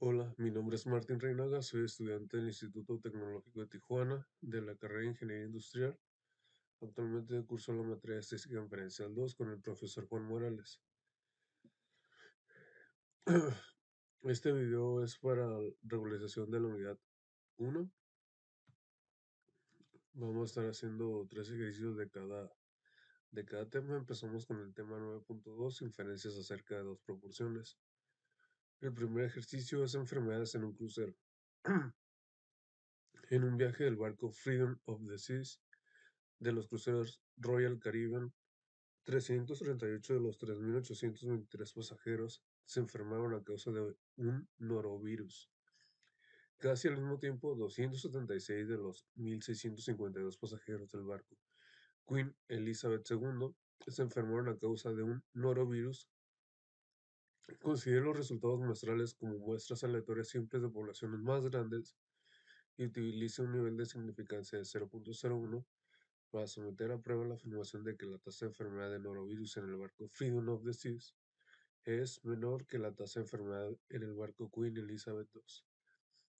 Hola, mi nombre es Martín Reinaga, soy estudiante del Instituto Tecnológico de Tijuana de la carrera de Ingeniería Industrial. Actualmente curso la materia de Estadística Inferencial 2 con el profesor Juan Morales. Este video es para regularización de la unidad 1. Vamos a estar haciendo 3 ejercicios de cada tema. Empezamos con el tema 9.2, inferencias acerca de dos proporciones. El primer ejercicio es enfermedades en un crucero. En un viaje del barco Freedom of the Seas de los cruceros Royal Caribbean, 338 de los 3.823 pasajeros se enfermaron a causa de un norovirus. Casi al mismo tiempo, 276 de los 1.652 pasajeros del barco Queen Elizabeth II se enfermaron a causa de un norovirus. Considere los resultados muestrales como muestras aleatorias simples de poblaciones más grandes y utilice un nivel de significancia de 0.01 para someter a prueba la afirmación de que la tasa de enfermedad de norovirus en el barco Freedom of the Seas es menor que la tasa de enfermedad en el barco Queen Elizabeth II.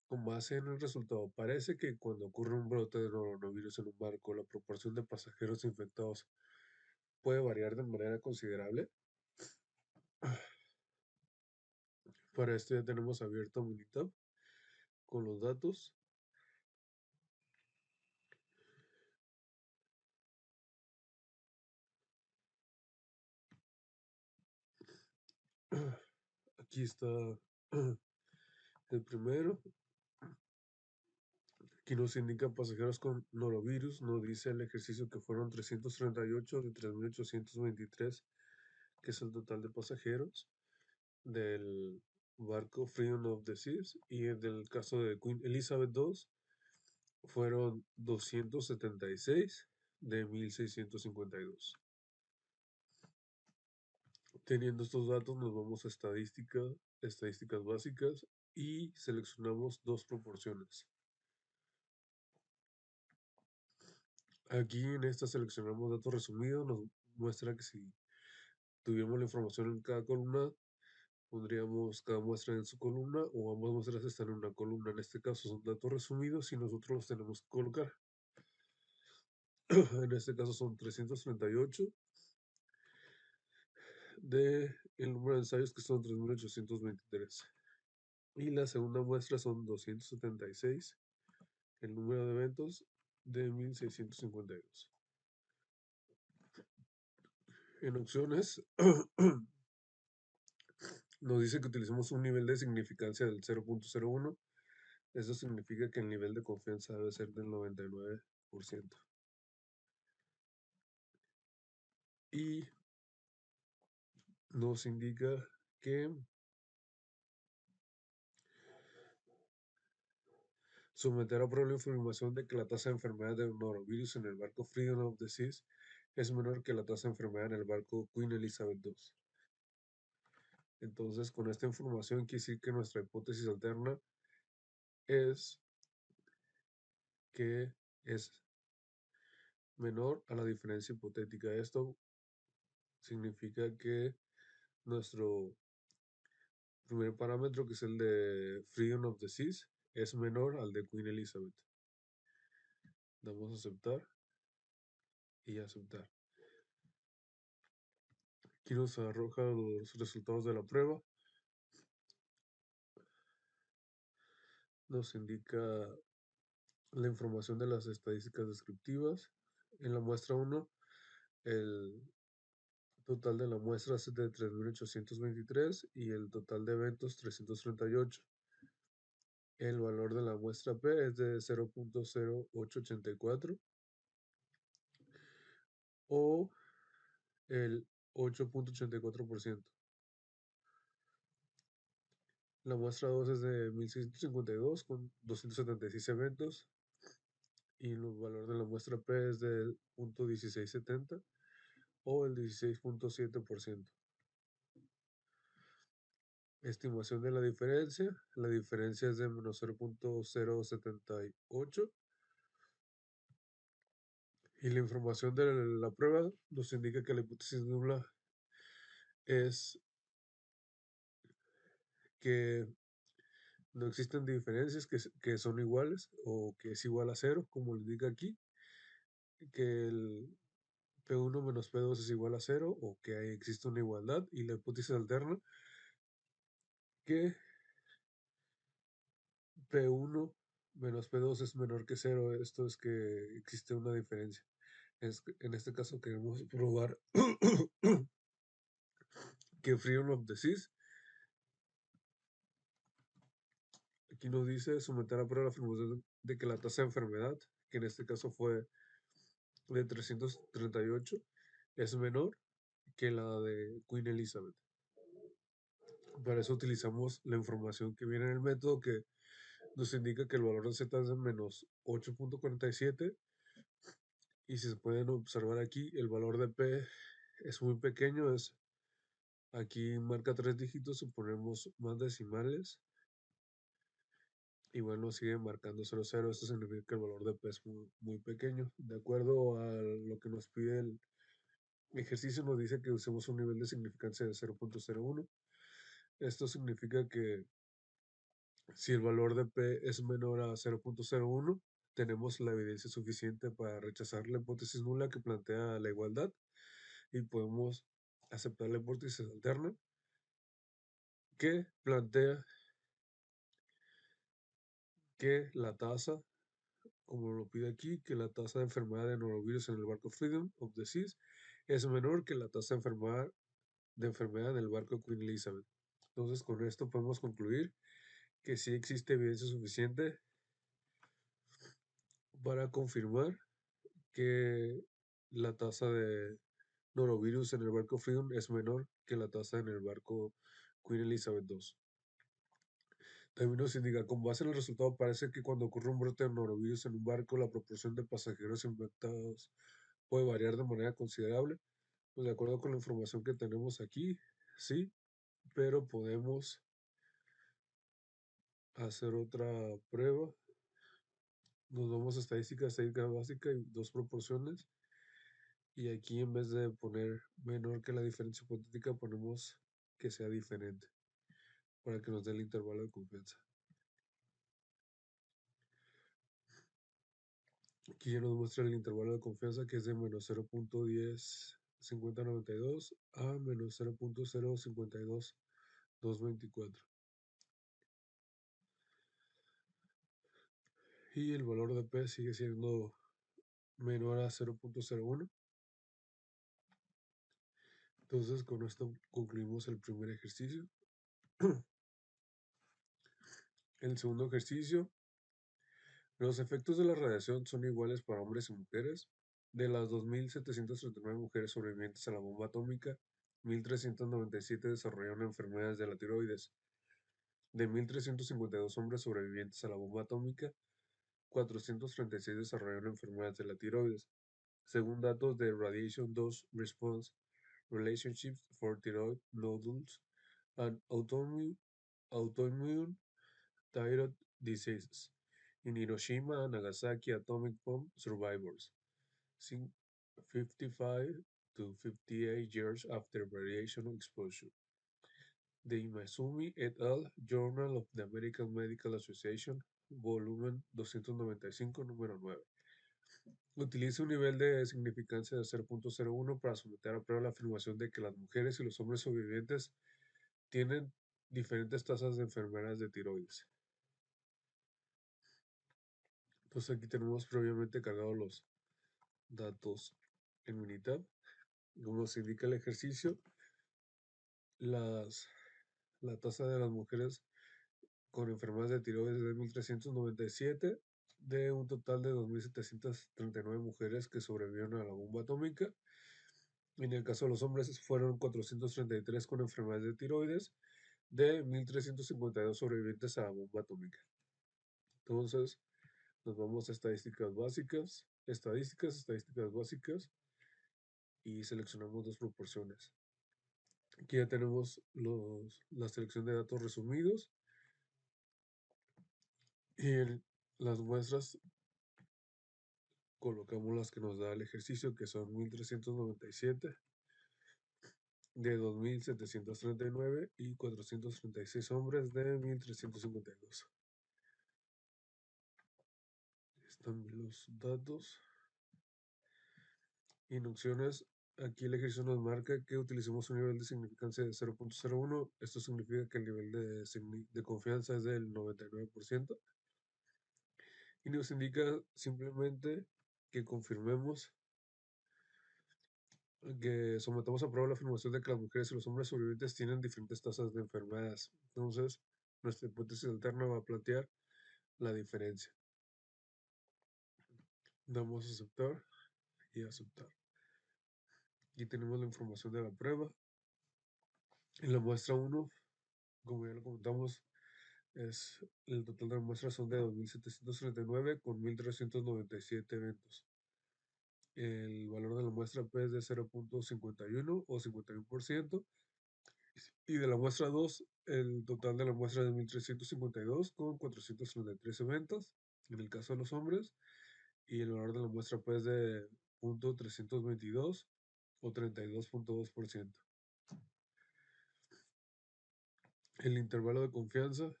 Con base en el resultado, parece que cuando ocurre un brote de norovirus en un barco, la proporción de pasajeros infectados puede variar de manera considerable. Para esto ya tenemos abierto Minitab con los datos. Aquí está el primero. Aquí nos indica pasajeros con norovirus, nos dice el ejercicio que fueron 338 de 3.823, que es el total de pasajeros del barco Freedom of the Seas, y en el caso de Queen Elizabeth II fueron 276 de 1.652. Teniendo estos datos nos vamos a estadísticas básicas y seleccionamos dos proporciones. Aquí en esta seleccionamos datos resumidos, nos muestra que si tuviéramos la información en cada columna, pondríamos cada muestra en su columna o ambas muestras están en una columna. En este caso son datos resumidos y nosotros los tenemos que colocar. En este caso son 338 de el número de ensayos, que son 3.823. Y la segunda muestra son 276, el número de eventos de 1.652. En opciones nos dice que utilicemos un nivel de significancia del 0.01. Eso significa que el nivel de confianza debe ser del 99%. Y nos indica que someter a prueba la información de que la tasa de enfermedad de norovirus en el barco Freedom of the Seas es menor que la tasa de enfermedad en el barco Queen Elizabeth II. Entonces, con esta información quiere decir que nuestra hipótesis alterna es que es menor a la diferencia hipotética. Esto significa que nuestro primer parámetro, que es el de Freedom of the Seas, es menor al de Queen Elizabeth. Damos a aceptar y aceptar. Aquí nos arroja los resultados de la prueba. Nos indica la información de las estadísticas descriptivas. En la muestra 1, el total de la muestra es de 3.823 y el total de eventos 338. El valor de la muestra P es de 0.0884 o el 8.84%. La muestra 2 es de 1.652 con 276 eventos y el valor de la muestra P es de 0.1670 o el 16.7%. Estimación de la diferencia es de menos 0.078 y la información de la prueba nos indica que la hipótesis nula es que No existen diferencias que son iguales o que es igual a cero, como lo indica aquí, que el P1 menos P2 es igual a cero o que existe una igualdad, y la hipótesis alterna que P1 menos P2 es menor que cero. Esto es que existe una diferencia. En este caso queremos probar que freedom of disease, aquí nos dice someter a prueba la afirmación de que la tasa de enfermedad, que en este caso fue de 338, es menor que la de Queen Elizabeth. Para eso utilizamos la información que viene en el método, que nos indica que el valor de Z es de menos 8.47, y si se pueden observar aquí, el valor de P es muy pequeño, aquí marca 3 dígitos, suponemos más decimales, y bueno, sigue marcando 00. Esto significa que el valor de P es muy pequeño. De acuerdo a lo que nos pide el ejercicio, nos dice que usemos un nivel de significancia de 0.01. Esto significa que si el valor de P es menor a 0.01, tenemos la evidencia suficiente para rechazar la hipótesis nula que plantea la igualdad, y podemos aceptar la hipótesis alterna que plantea que la tasa, como lo pide aquí, que la tasa de enfermedad de norovirus en el barco Freedom of Disease es menor que la tasa de enfermedad en el barco Queen Elizabeth. Entonces, con esto podemos concluir que sí existe evidencia suficiente para confirmar que la tasa de norovirus en el barco Freedom es menor que la tasa en el barco Queen Elizabeth II. También nos indica, con base en el resultado, parece que cuando ocurre un brote de norovirus en un barco, la proporción de pasajeros infectados puede variar de manera considerable. Pues de acuerdo con la información que tenemos aquí, sí, pero podemos hacer otra prueba. Nos vamos a estadística básica y dos proporciones. Y aquí, en vez de poner menor que la diferencia hipotética, ponemos que sea diferente para que nos dé el intervalo de confianza. Aquí ya nos muestra el intervalo de confianza, que es de menos 0.105092 a menos 0.052224. Y el valor de P sigue siendo menor a 0.01. Entonces, con esto concluimos el primer ejercicio. El segundo ejercicio: los efectos de la radiación son iguales para hombres y mujeres. De las 2.739 mujeres sobrevivientes a la bomba atómica, 1.397 desarrollaron enfermedades de la tiroides. De 1.352 hombres sobrevivientes a la bomba atómica, 436 desarrollaron enfermedades de la tiroides, según datos de Radiation Dose Response Relationships for Thyroid Nodules and Autoimmune Thyroid Diseases in Hiroshima and Nagasaki Atomic Bomb Survivors, 55 to 58 years after radiation exposure. De Imaizumi et al., Journal of the American Medical Association, volumen 295, número 9. Utiliza un nivel de significancia de 0.01 para someter a prueba la afirmación de que las mujeres y los hombres sobrevivientes tienen diferentes tasas de enfermedades de tiroides. Entonces aquí tenemos previamente cargados los datos en Minitab. Como nos indica el ejercicio, la tasa de las mujeres con enfermedades de tiroides es de 1.397, de un total de 2.739 mujeres que sobrevivieron a la bomba atómica. En el caso de los hombres fueron 433 con enfermedades de tiroides, de 1.352 sobrevivientes a la bomba atómica. Entonces, nos vamos a estadísticas básicas, estadísticas básicas, y seleccionamos dos proporciones. Aquí ya tenemos la selección de datos resumidos, y en las muestras colocamos las que nos da el ejercicio, que son 1.397 de 2.739 y 436 hombres de 1.352. Están los datos. Inducciones. Aquí el ejercicio nos marca que utilicemos un nivel de significancia de 0.01. Esto significa que el nivel de confianza es del 99%. Y nos indica simplemente que confirmemos que sometamos a prueba la afirmación de que las mujeres y los hombres sobrevivientes tienen diferentes tasas de enfermedades. Entonces, nuestra hipótesis alterna va a plantear la diferencia. Damos a aceptar y aceptar. Aquí tenemos la información de la prueba. En la muestra 1, como ya lo comentamos, el total de muestras son de 2.739 con 1.397 eventos. El valor de la muestra P es de 0.51 o 51%. Y de la muestra 2, el total de la muestra es de 1.352 con 433 eventos, en el caso de los hombres. Y el valor de la muestra P es de 0.322 o 32.2%. El intervalo de confianza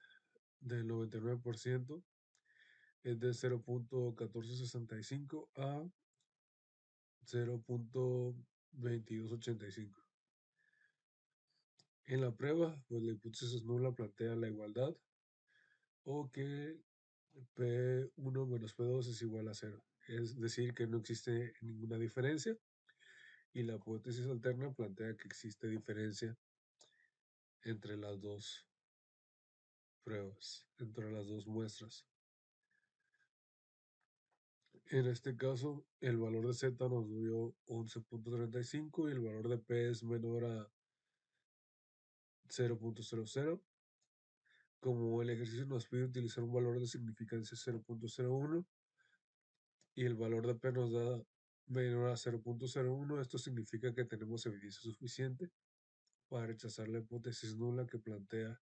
del 99% es de 0.1465 a 0.2285. En la prueba, pues la hipótesis nula plantea la igualdad o que P1 menos P2 es igual a 0. Es decir, que no existe ninguna diferencia. Y la hipótesis alterna plantea que existe diferencia entre las dos pruebas, entre las dos muestras. En este caso, el valor de Z nos dio 11.35 y el valor de P es menor a 0.00. Como el ejercicio nos pide utilizar un valor de significancia 0.01 y el valor de P nos da menor a 0.01, esto significa que tenemos evidencia suficiente para rechazar la hipótesis nula que plantea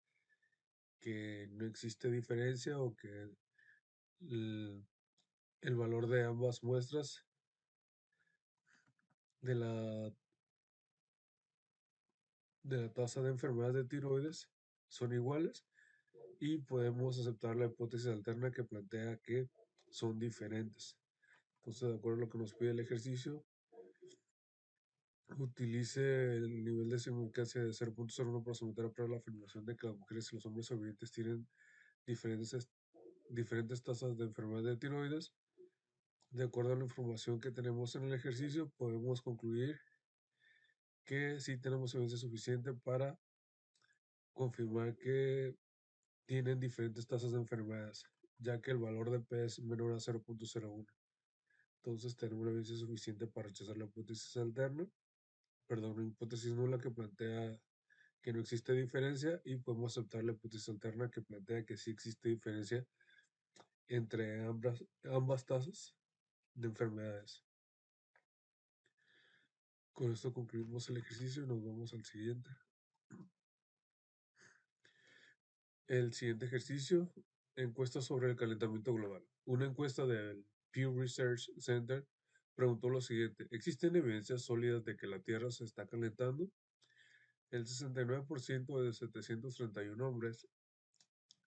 que no existe diferencia o que el valor de ambas muestras de la tasa de enfermedades de tiroides son iguales y podemos aceptar la hipótesis alterna que plantea que son diferentes. Entonces, de acuerdo a lo que nos pide el ejercicio, utilice el nivel de significancia de 0.01 para someter a prueba la afirmación de que las mujeres y los hombres sobrevivientes tienen diferentes tasas de enfermedad de tiroides. De acuerdo a la información que tenemos en el ejercicio, podemos concluir que sí tenemos evidencia suficiente para confirmar que tienen diferentes tasas de enfermedades, ya que el valor de P es menor a 0.01. Entonces tenemos la evidencia suficiente para rechazar la hipótesis alterna, perdón, una hipótesis nula que plantea que no existe diferencia y podemos aceptar la hipótesis alterna que plantea que sí existe diferencia entre ambas tasas de enfermedades. Con esto concluimos el ejercicio y nos vamos al siguiente. El siguiente ejercicio, encuesta sobre el calentamiento global. Una encuesta del Pew Research Center preguntó lo siguiente: ¿existen evidencias sólidas de que la Tierra se está calentando? El 69% de 731 hombres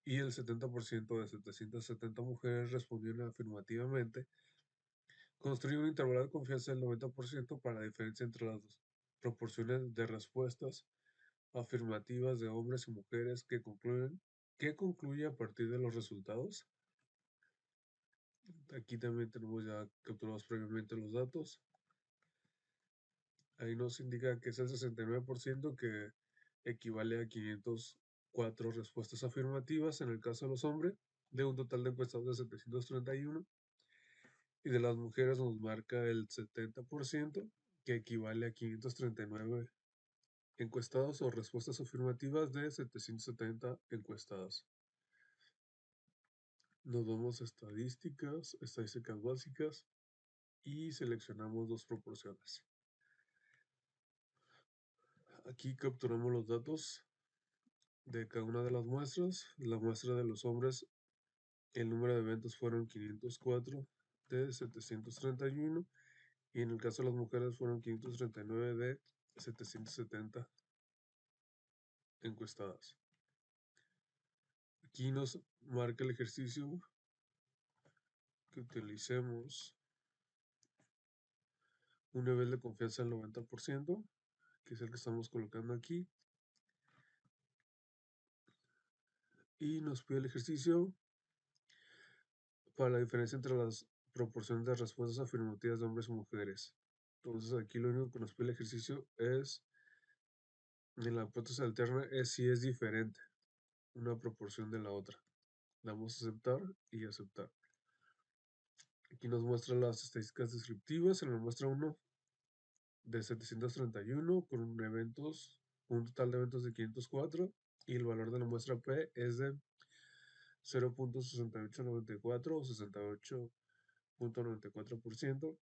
y el 70% de 770 mujeres respondieron afirmativamente, construyendo un intervalo de confianza del 90% para la diferencia entre las dos proporciones de respuestas afirmativas de hombres y mujeres que concluye a partir de los resultados. Aquí también tenemos ya capturados previamente los datos. Ahí nos indica que es el 69% que equivale a 504 respuestas afirmativas en el caso de los hombres, de un total de encuestados de 731. Y de las mujeres nos marca el 70%, que equivale a 539 encuestados o respuestas afirmativas de 770 encuestadas. Nos vamos a estadísticas básicas y seleccionamos dos proporciones. Aquí capturamos los datos de cada una de las muestras. La muestra de los hombres, el número de eventos fueron 504 de 731 y en el caso de las mujeres fueron 539 de 770 encuestadas. Aquí nos marca el ejercicio que utilicemos un nivel de confianza del 90%, que es el que estamos colocando aquí. Y nos pide el ejercicio para la diferencia entre las proporciones de respuestas afirmativas de hombres y mujeres. Entonces aquí lo único que nos pide el ejercicio es, en la hipótesis alterna, es si es diferente una proporción de la otra. Damos a aceptar y aceptar. Aquí nos muestra las estadísticas descriptivas. En la muestra 1 de 731 con un total de eventos de 504 y el valor de la muestra P es de 0.6894 o 68.94%.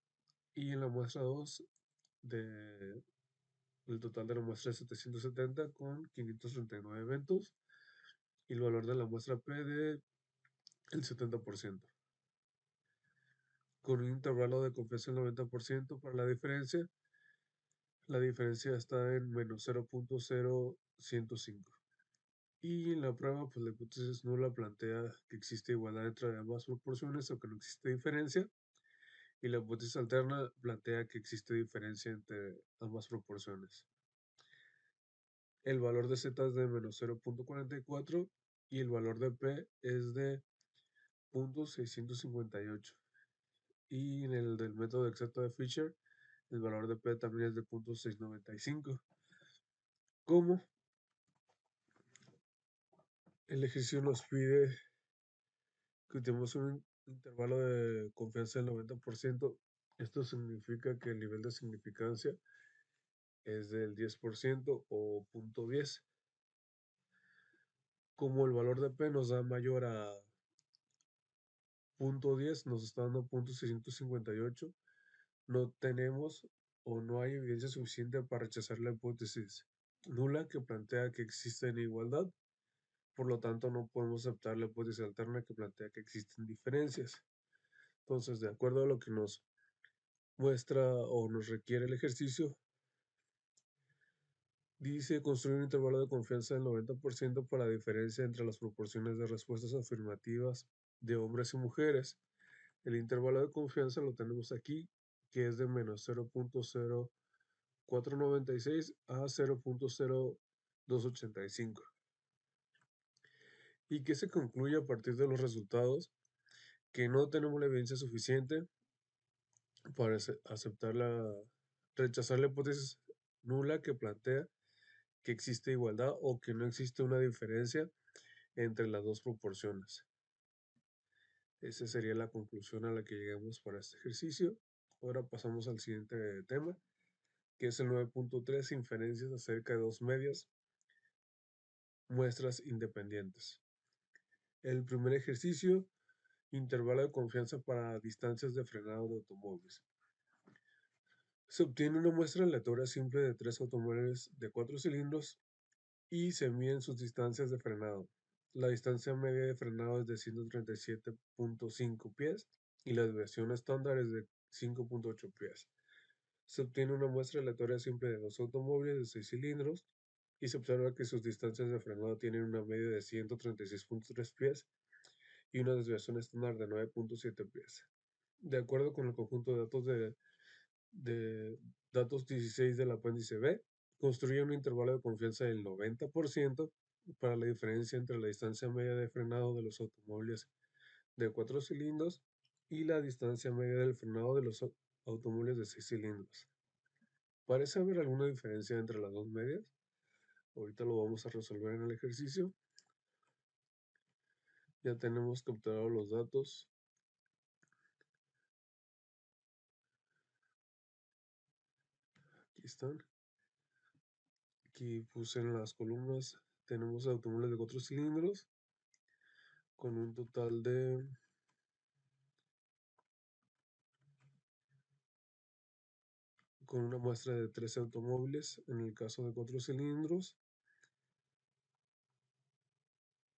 Y en la muestra 2 el total de la muestra es 770 con 539 eventos y el valor de la muestra P de el 70%. Con un intervalo de confianza del 90% para la diferencia está en menos 0.0105. Y en la prueba, pues la hipótesis nula plantea que existe igualdad entre ambas proporciones o que no existe diferencia. Y la hipótesis alterna plantea que existe diferencia entre ambas proporciones. El valor de z es de menos 0.44 y el valor de p es de 0.658. Y en el del método exacto de Fisher, el valor de p también es de 0.695. Como el ejercicio nos pide que tenemos un intervalo de confianza del 90%, esto significa que el nivel de significancia es del 10% o 0.10. Como el valor de P nos da mayor a 0.10, nos está dando 0.658, no tenemos o no hay evidencia suficiente para rechazar la hipótesis nula que plantea que existe igualdad. Por lo tanto, no podemos aceptar la hipótesis alterna que plantea que existen diferencias. Entonces, de acuerdo a lo que nos muestra o nos requiere el ejercicio, dice construir un intervalo de confianza del 90% para la diferencia entre las proporciones de respuestas afirmativas de hombres y mujeres. El intervalo de confianza lo tenemos aquí, que es de menos 0.0496 a 0.0285. Y que se concluye a partir de los resultados que no tenemos la evidencia suficiente para rechazar la hipótesis nula que plantea que existe igualdad o que no existe una diferencia entre las dos proporciones. Esa sería la conclusión a la que llegamos para este ejercicio. Ahora pasamos al siguiente tema, que es el 9.3, inferencias acerca de dos medias, muestras independientes. El primer ejercicio, intervalo de confianza para distancias de frenado de automóviles. Se obtiene una muestra aleatoria simple de 3 automóviles de 4 cilindros y se miden sus distancias de frenado. La distancia media de frenado es de 137.5 pies y la desviación estándar es de 5.8 pies. Se obtiene una muestra aleatoria simple de dos automóviles de 6 cilindros y se observa que sus distancias de frenado tienen una media de 136.3 pies y una desviación estándar de 9.7 pies. De acuerdo con el conjunto de datos de datos 16 del apéndice B, construye un intervalo de confianza del 90% para la diferencia entre la distancia media de frenado de los automóviles de 4 cilindros y la distancia media del frenado de los automóviles de 6 cilindros. ¿Parece haber alguna diferencia entre las dos medias? Ahorita lo vamos a resolver en el ejercicio. Ya tenemos capturados los datos. Aquí están. Aquí puse en las columnas, tenemos automóviles de 4 cilindros con un total con una muestra de 13 automóviles en el caso de 4 cilindros,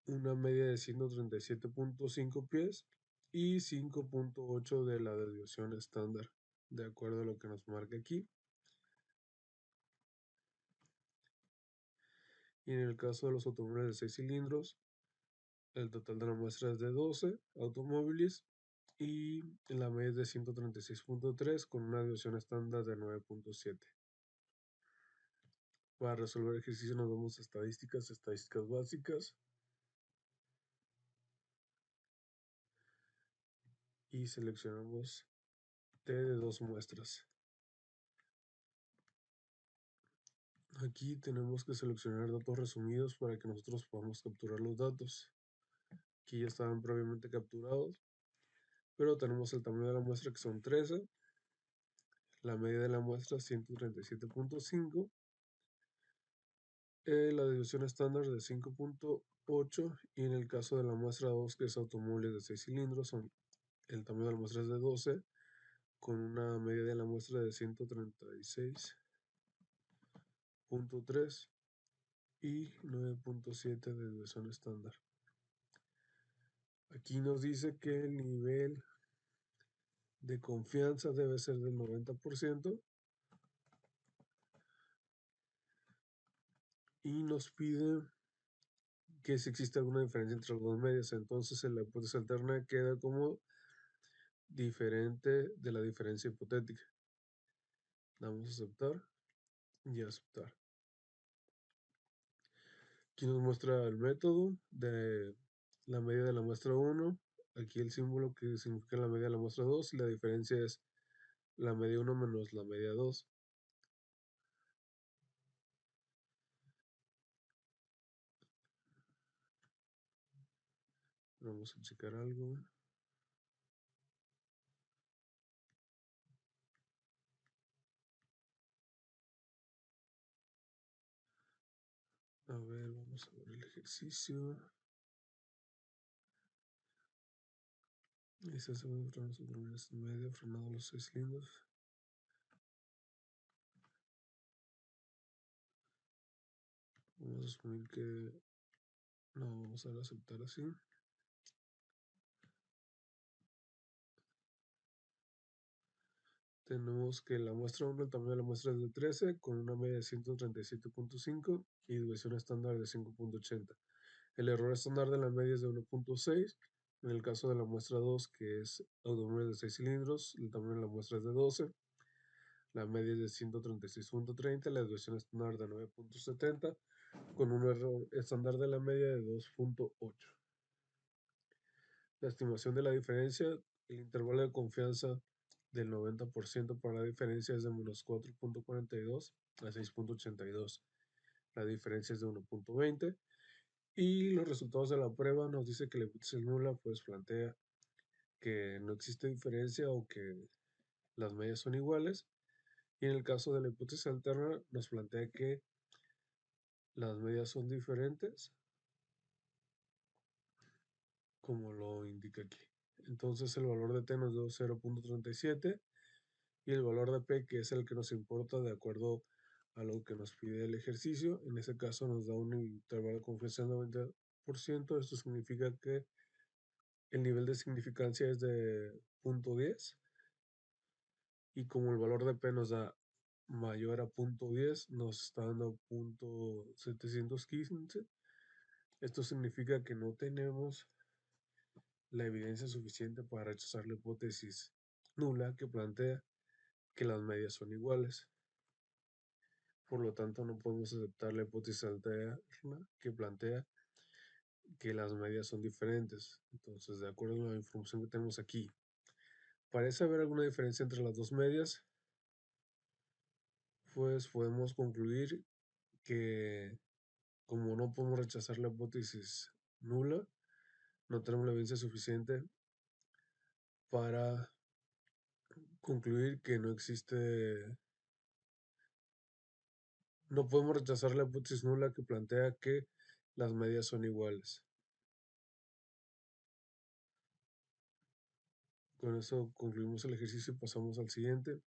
una media de 137.5 pies y 5.8 de la desviación estándar, de acuerdo a lo que nos marca aquí. Y en el caso de los automóviles de 6 cilindros, el total de la muestra es de 12 automóviles y la media es de 136.3 con una deviación estándar de 9.7. Para resolver el ejercicio nos damos estadísticas básicas y seleccionamos T de 2 muestras. Aquí tenemos que seleccionar datos resumidos para que nosotros podamos capturar los datos. Aquí ya estaban previamente capturados, pero tenemos el tamaño de la muestra que son 13, la media de la muestra 137.5, la deviación estándar de 5.8 y en el caso de la muestra 2 que es automóviles de 6 cilindros, el tamaño de la muestra es de 12 con una media de la muestra de 136.3 y 9.7 de deviación estándar. Aquí nos dice que el nivel de confianza debe ser del 90% y nos pide que si existe alguna diferencia entre las dos medias, entonces la hipótesis alterna queda como diferente de la diferencia hipotética. Damos a aceptar y aceptar. Aquí nos muestra el método de la media de la muestra 1, aquí el símbolo que significa la media de la muestra 2 y la diferencia es la media 1 menos la media 2. Vamos a checar algo. A ver, vamos a ver el ejercicio. Esta segunda freno medio frenado los 6 cilindros. Vamos a asumir que no vamos a aceptar así. Tenemos que la muestra 1, el tamaño de la muestra es de 13 con una media de 137.5 y deviación estándar de 5.80. El error estándar de la media es de 1.6. En el caso de la muestra 2, que es automóvil de 6 cilindros, el tamaño de la muestra es de 12. La media es de 136.30, la deviación estándar de 9.70 con un error estándar de la media de 2.8. La estimación de la diferencia, el intervalo de confianza del 90% para la diferencia es de menos 4.42 a 6.82. La diferencia es de 1.20. Y los resultados de la prueba nos dice que la hipótesis nula pues plantea que no existe diferencia o que las medias son iguales. Y en el caso de la hipótesis alterna nos plantea que las medias son diferentes, como lo indica aquí. Entonces el valor de t nos dio 0.37 y el valor de p, que es el que nos importa de acuerdo a lo que nos pide el ejercicio, en ese caso nos da un intervalo de confianza del 90%. Esto significa que el nivel de significancia es de 0.10 y como el valor de p nos da mayor a 0.10, nos está dando 0.715. Esto significa que no tenemos la evidencia suficiente para rechazar la hipótesis nula que plantea que las medias son iguales. Por lo tanto, no podemos aceptar la hipótesis alterna que plantea que las medias son diferentes. Entonces, de acuerdo a la información que tenemos aquí, parece haber alguna diferencia entre las dos medias, pues podemos concluir que como no podemos rechazar la hipótesis nula, no tenemos la evidencia suficiente para concluir que no existe, no podemos rechazar la hipótesis nula que plantea que las medias son iguales. Con eso concluimos el ejercicio y pasamos al siguiente.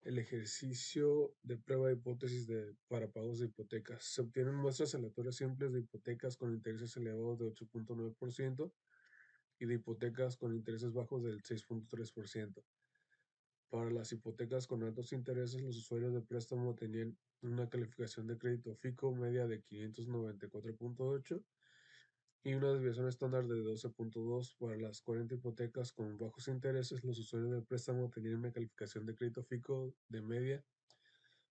El ejercicio de prueba de hipótesis para pagos de hipotecas. Se obtienen muestras aleatorias simples de hipotecas con intereses elevados de 8.9% y de hipotecas con intereses bajos del 6.3%. Para las hipotecas con altos intereses, los usuarios de préstamo tenían una calificación de crédito FICO media de 594.8 y una desviación estándar de 12.2. Para las 40 hipotecas con bajos intereses, los usuarios del préstamo tenían una calificación de crédito FICO de media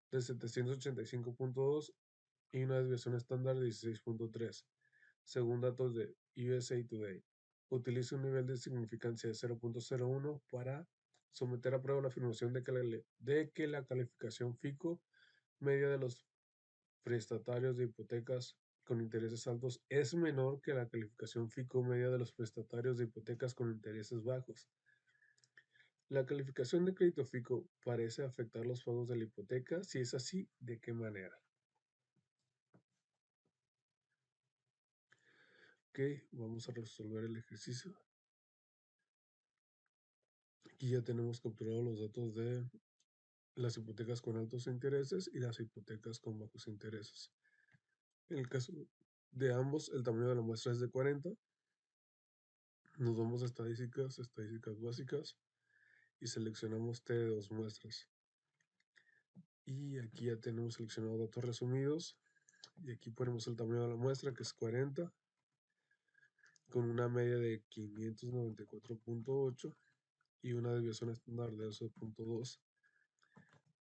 de 785.2 y una desviación estándar de 16.3, según datos de USA Today. Utiliza un nivel de significancia de 0.01 para someter a prueba la afirmación de que la calificación FICO media de los prestatarios de hipotecas con intereses altos es menor que la calificación FICO media de los prestatarios de hipotecas con intereses bajos. La calificación de crédito FICO parece afectar los pagos de la hipoteca. Si es así, ¿de qué manera? Ok, vamos a resolver el ejercicio. Aquí ya tenemos capturados los datos de las hipotecas con altos intereses y las hipotecas con bajos intereses. En el caso de ambos, el tamaño de la muestra es de 40. Nos vamos a estadísticas básicas y seleccionamos T de 2 muestras. Y aquí ya tenemos seleccionados datos resumidos. Y aquí ponemos el tamaño de la muestra, que es 40, con una media de 594.8 y una desviación estándar de 12.2.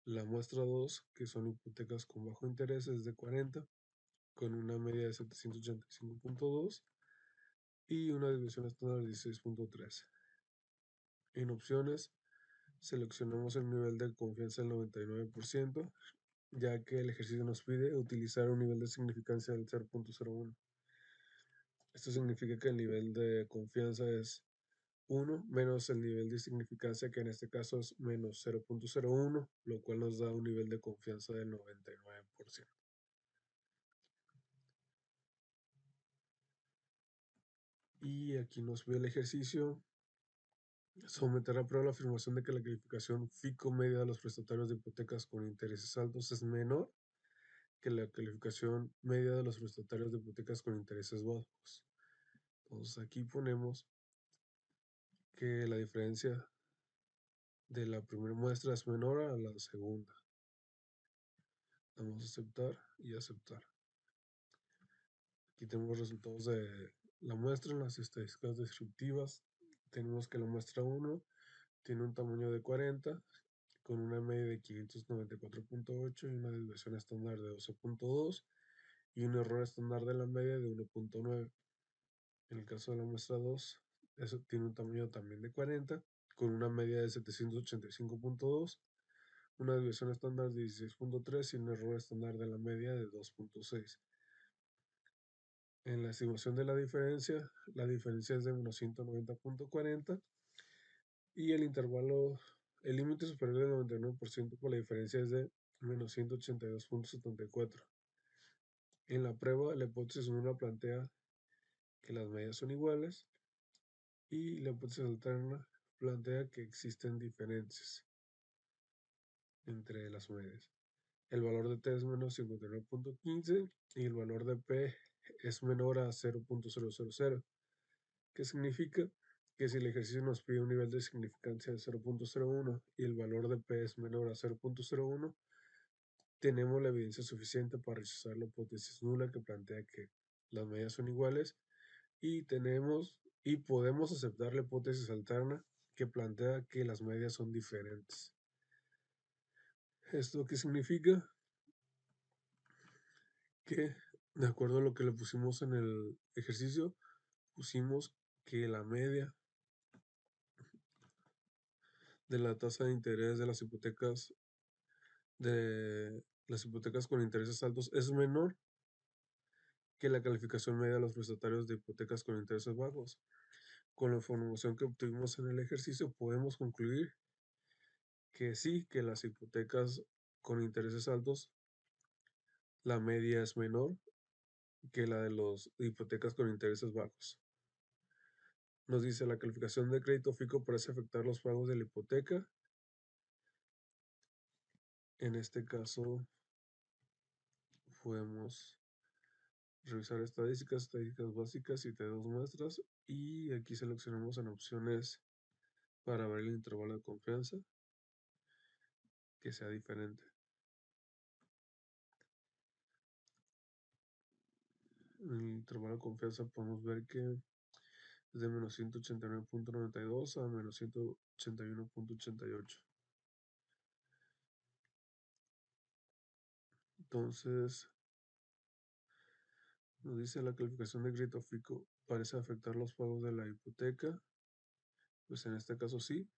La muestra 2, que son hipotecas con bajo interés, es de 40, con una media de 785.2 y una desviación estándar de 16.3. En opciones, seleccionamos el nivel de confianza del 99%, ya que el ejercicio nos pide utilizar un nivel de significancia del 0.01. Esto significa que el nivel de confianza es 1 menos el nivel de significancia, que en este caso es menos 0.01, lo cual nos da un nivel de confianza del 99%. Y aquí nos ve el ejercicio. Someter a prueba la afirmación de que la calificación FICO media de los prestatarios de hipotecas con intereses altos es menor que la calificación media de los prestatarios de hipotecas con intereses bajos. Entonces aquí ponemos que la diferencia de la primera muestra es menor a la segunda. Vamos a aceptar y aceptar. Aquí tenemos los resultados de la muestra en las estadísticas descriptivas. Tenemos que la muestra 1 tiene un tamaño de 40 con una media de 594.8 y una desviación estándar de 12.2 y un error estándar de la media de 1.9. En el caso de la muestra 2, eso tiene un tamaño también de 40 con una media de 785.2, una desviación estándar de 16.3 y un error estándar de la media de 2.6. En la estimación de la diferencia es de menos 190.40 y el intervalo, el límite superior del 99% por la diferencia es de menos 182.74. En la prueba, la hipótesis 1 plantea que las medias son iguales y la hipótesis alterna plantea que existen diferencias entre las medias. El valor de T es menos 59.15 y el valor de P es menor a 0.000, que significa que si el ejercicio nos pide un nivel de significancia de 0.01 y el valor de P es menor a 0.01, tenemos la evidencia suficiente para rechazar la hipótesis nula que plantea que las medias son iguales y podemos aceptar la hipótesis alterna que plantea que las medias son diferentes. ¿Esto qué significa? Que de acuerdo a lo que le pusimos en el ejercicio, pusimos que la media de la tasa de interés de las hipotecas con intereses altos es menor que la calificación media de los prestatarios de hipotecas con intereses bajos. Con la información que obtuvimos en el ejercicio, podemos concluir que sí, que las hipotecas con intereses altos, la media es menor que la de las hipotecas con intereses bajos. Nos dice la calificación de crédito FICO parece afectar los pagos de la hipoteca. En este caso, podemos revisar estadísticas básicas y T2 muestras y aquí seleccionamos en opciones para ver el intervalo de confianza. que sea diferente. En el intervalo de confianza podemos ver que es de menos 189.92 a menos 181.88. Entonces, nos dice la calificación de crédito fijo parece afectar los pagos de la hipoteca. Pues en este caso sí,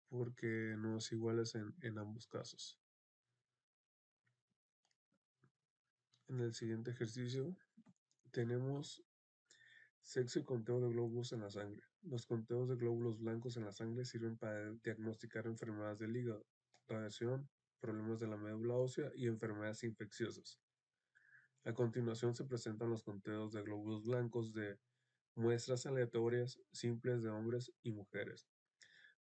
porque no es iguales en ambos casos. En el siguiente ejercicio tenemos sexo y conteo de glóbulos en la sangre. Los conteos de glóbulos blancos en la sangre sirven para diagnosticar enfermedades del hígado, radiación, problemas de la médula ósea y enfermedades infecciosas. A continuación se presentan los conteos de glóbulos blancos de muestras aleatorias simples de hombres y mujeres,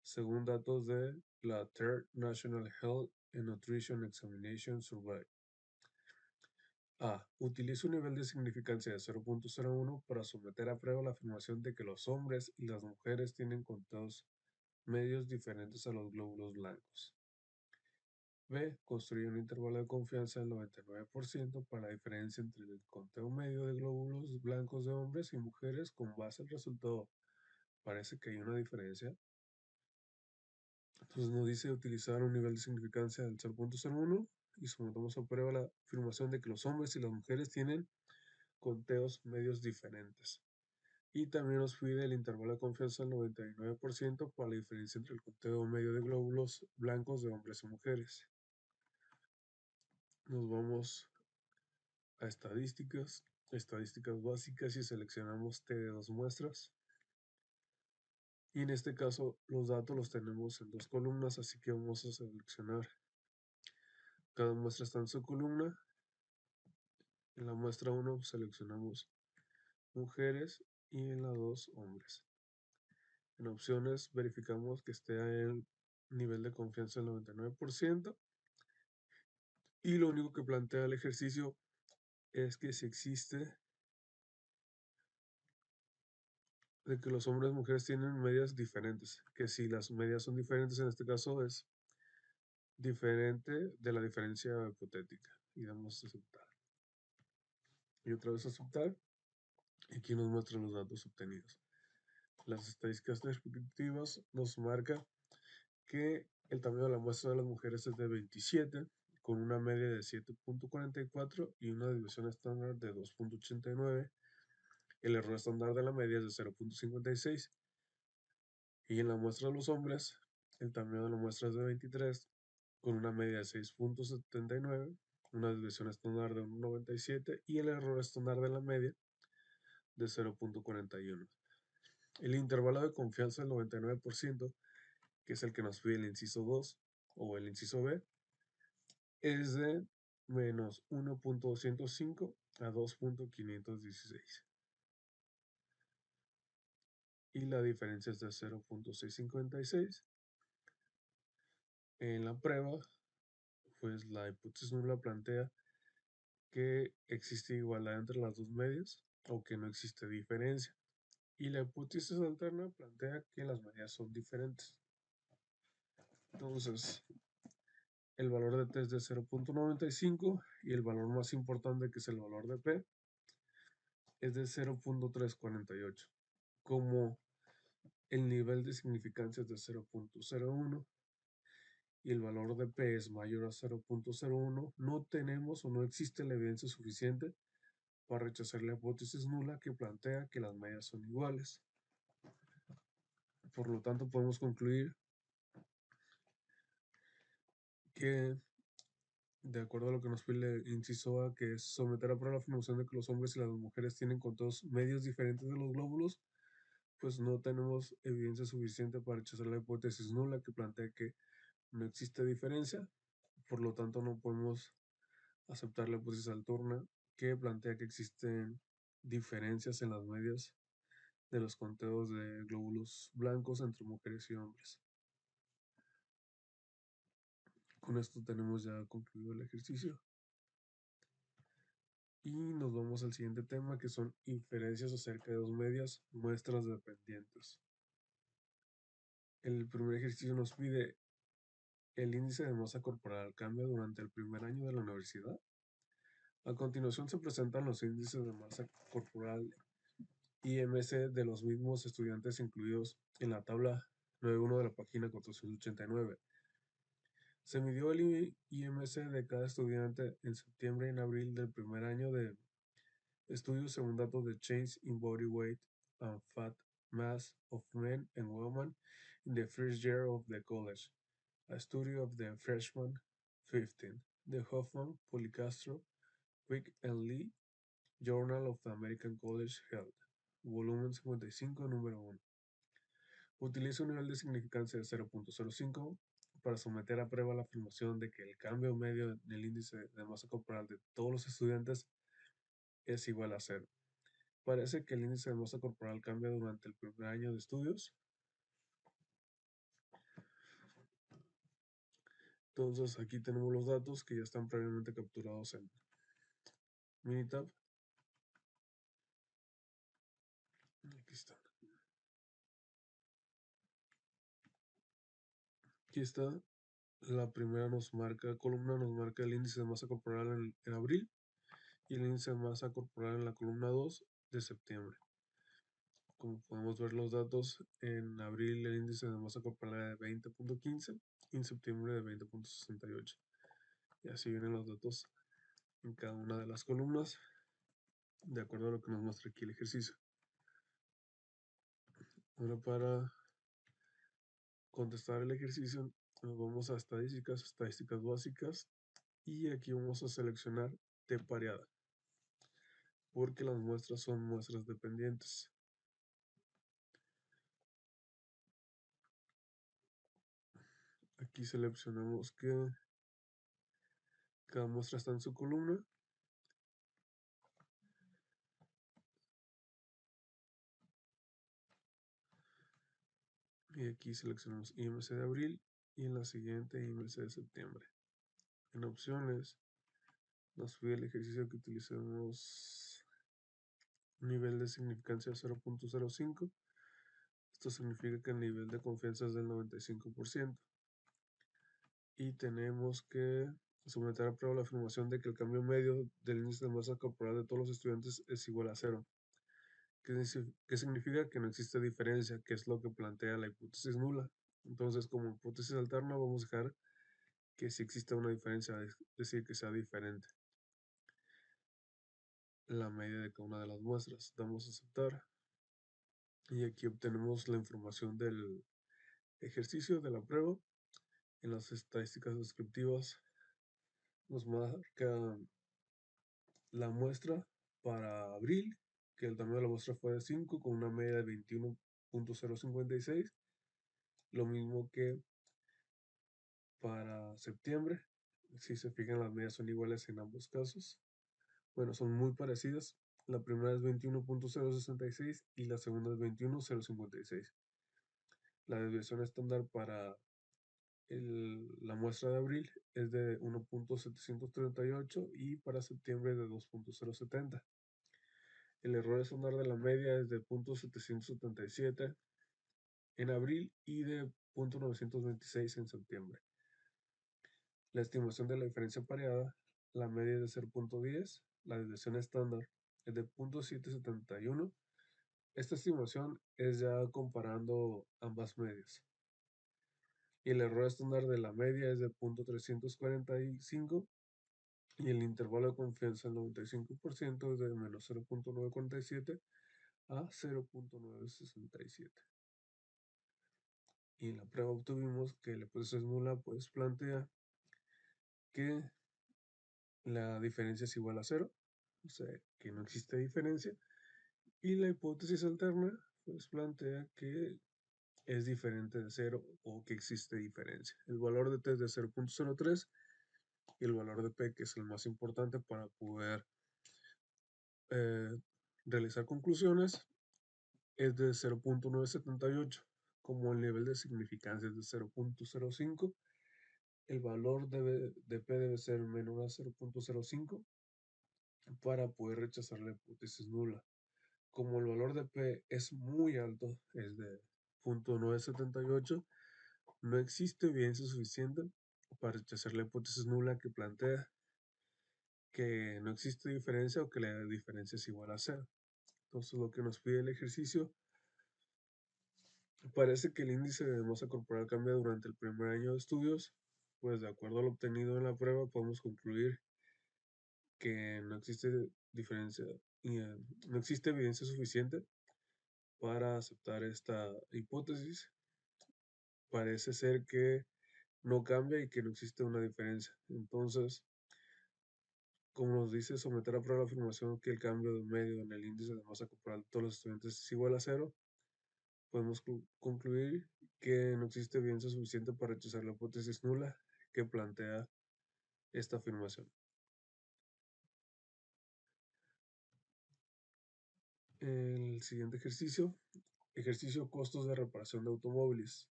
según datos de la Third National Health and Nutrition Examination Survey. A. Utiliza un nivel de significancia de 0.01 para someter a prueba la afirmación de que los hombres y las mujeres tienen conteos medios diferentes a los glóbulos blancos. B. Construye un intervalo de confianza del 99% para la diferencia entre el conteo medio de glóbulos blancos de hombres y mujeres con base al resultado. Parece que hay una diferencia. Entonces nos dice utilizar un nivel de significancia del 0.01 y sometemos a prueba la afirmación de que los hombres y las mujeres tienen conteos medios diferentes. Y también nos pide el intervalo de confianza del 99% para la diferencia entre el conteo medio de glóbulos blancos de hombres y mujeres. Nos vamos a estadísticas básicas y seleccionamos T de 2 muestras. Y en este caso los datos los tenemos en 2 columnas, así que vamos a seleccionar. Cada muestra está en su columna. En la muestra 1 seleccionamos mujeres y en la 2 hombres. En opciones verificamos que esté el nivel de confianza del 99% y lo único que plantea el ejercicio es que si existe de que los hombres y mujeres tienen medias diferentes, que si las medias son diferentes en este caso es diferente de la diferencia hipotética y damos a aceptar. Y otra vez aceptar y aquí nos muestra los datos obtenidos. Las estadísticas descriptivas nos marca que el tamaño de la muestra de las mujeres es de 27, con una media de 7.44 y una división estándar de 2.89. El error estándar de la media es de 0.56. Y en la muestra de los hombres, el tamaño de la muestra es de 23, con una media de 6.79, una división estándar de 1.97 y el error estándar de la media de 0.41. El intervalo de confianza del 99%, que es el que nos pide el inciso 2 o el inciso B, es de menos 1.205 a 2.516. Y la diferencia es de 0.656. En la prueba, pues la hipótesis nula plantea que existe igualdad entre las dos medias o que no existe diferencia. Y la hipótesis alterna plantea que las medias son diferentes. Entonces, el valor de T es de 0.95 y el valor más importante, que es el valor de P, es de 0.348. Como el nivel de significancia es de 0.01 y el valor de P es mayor a 0.01, no tenemos o no existe la evidencia suficiente para rechazar la hipótesis nula que plantea que las medias son iguales. Por lo tanto, podemos concluir que, de acuerdo a lo que nos pide el inciso A, que es someter a prueba la afirmación de que los hombres y las mujeres tienen conteos medios diferentes de los glóbulos, pues no tenemos evidencia suficiente para rechazar la hipótesis nula que plantea que no existe diferencia. Por lo tanto, no podemos aceptar la hipótesis alterna que plantea que existen diferencias en las medias de los conteos de glóbulos blancos entre mujeres y hombres. Con esto tenemos ya concluido el ejercicio. Y nos vamos al siguiente tema, que son inferencias acerca de dos medias, muestras dependientes. El primer ejercicio nos pide el índice de masa corporal cambia durante el primer año de la universidad. A continuación se presentan los índices de masa corporal IMC de los mismos estudiantes incluidos en la tabla 9.1 de la página 489. Se midió el IMC de cada estudiante en septiembre y en abril del primer año de estudios según datos de Change in Body Weight and Fat Mass of Men and Women in the first year of the college, a study of the freshman 15, de Hoffman, Policastro, Quick and Lee, Journal of the American College Health, volumen 55, número 1. Utiliza un nivel de significancia de 0.05 para someter a prueba la afirmación de que el cambio medio en el índice de masa corporal de todos los estudiantes es igual a 0. Parece que el índice de masa corporal cambia durante el primer año de estudios. Entonces aquí tenemos los datos que ya están previamente capturados en Minitab. Aquí están. Aquí está. La primera columna nos marca el índice de masa corporal en abril y el índice de masa corporal en la columna 2 de septiembre. Como podemos ver los datos, en abril el índice de masa corporal era de 20.15 y en septiembre de 20.68. Y así vienen los datos en cada una de las columnas, de acuerdo a lo que nos muestra aquí el ejercicio. Ahora para contestar el ejercicio, nos vamos a estadísticas básicas, y aquí vamos a seleccionar T pareada, porque las muestras son muestras dependientes. Aquí seleccionamos que cada muestra está en su columna. Y aquí seleccionamos IMC de abril y en la siguiente IMC de septiembre. En opciones nos pide el ejercicio que utilicemos un nivel de significancia de 0.05. Esto significa que el nivel de confianza es del 95%. Y tenemos que someter a prueba la afirmación de que el cambio medio del índice de masa corporal de todos los estudiantes es igual a 0. ¿Qué significa? Que no existe diferencia, que es lo que plantea la hipótesis nula. Entonces, como hipótesis alterna, vamos a dejar que si existe una diferencia, es decir, que sea diferente la media de cada una de las muestras. Damos a aceptar. Y aquí obtenemos la información del ejercicio de la prueba. En las estadísticas descriptivas nos marca la muestra para abril, que el tamaño de la muestra fue de 5 con una media de 21.056. Lo mismo que para septiembre. Si se fijan, las medias son iguales en ambos casos. Bueno, son muy parecidas. La primera es 21.066 y la segunda es 21.056. La desviación estándar para la muestra de abril es de 1.738 y para septiembre de 2.070. El error estándar de la media es de 0.777 en abril y de 0.926 en septiembre. La estimación de la diferencia pareada, la media es de 0.10, la desviación estándar es de 0.771. Esta estimación es ya comparando ambas medias. Y el error estándar de la media es de 0.345 y el intervalo de confianza del 95% es de menos 0.947 a 0.967. Y en la prueba obtuvimos que la hipótesis nula pues plantea que la diferencia es igual a 0, o sea que no existe diferencia, y la hipótesis alterna pues plantea que es diferente de 0 o que existe diferencia. El valor de t es de 0.03 y el valor de p, que es el más importante para poder realizar conclusiones, es de 0.978. Como el nivel de significancia es de 0.05, el valor de p debe ser menor a 0.05 para poder rechazar la hipótesis nula. Como el valor de p es muy alto, es de 0.978, no existe evidencia suficiente para rechazar la hipótesis nula que plantea que no existe diferencia o que la diferencia es igual a cero. Entonces, lo que nos pide el ejercicio, parece que el índice de masa corporal cambia durante el primer año de estudios. Pues de acuerdo a lo obtenido en la prueba, podemos concluir que no existe diferencia, no existe evidencia suficiente para aceptar esta hipótesis. Parece ser que no cambia y que no existe una diferencia. Entonces, como nos dice, someter a prueba la afirmación que el cambio de medio en el índice de masa corporal de todos los estudiantes es igual a cero, podemos concluir que no existe evidencia suficiente para rechazar la hipótesis nula que plantea esta afirmación. El siguiente ejercicio costos de reparación de automóviles.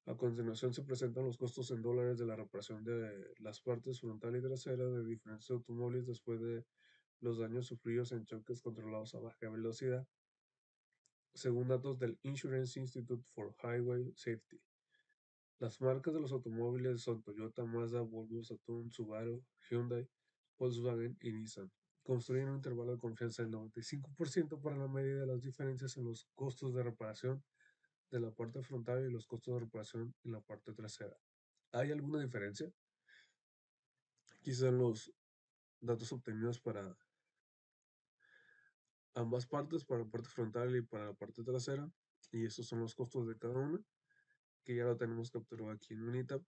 A continuación se presentan los costos en dólares de la reparación de las partes frontal y trasera de diferentes automóviles después de los daños sufridos en choques controlados a baja velocidad, según datos del Insurance Institute for Highway Safety. Las marcas de los automóviles son Toyota, Mazda, Volvo, Saturn, Subaru, Hyundai, Volkswagen y Nissan. Construyen un intervalo de confianza del 95% para la medida de las diferencias en los costos de reparación de la parte frontal y los costos de reparación en la parte trasera. ¿Hay alguna diferencia? Aquí están los datos obtenidos para ambas partes, para la parte frontal y para la parte trasera. Y estos son los costos de cada una, que ya lo tenemos capturado aquí en Minitab.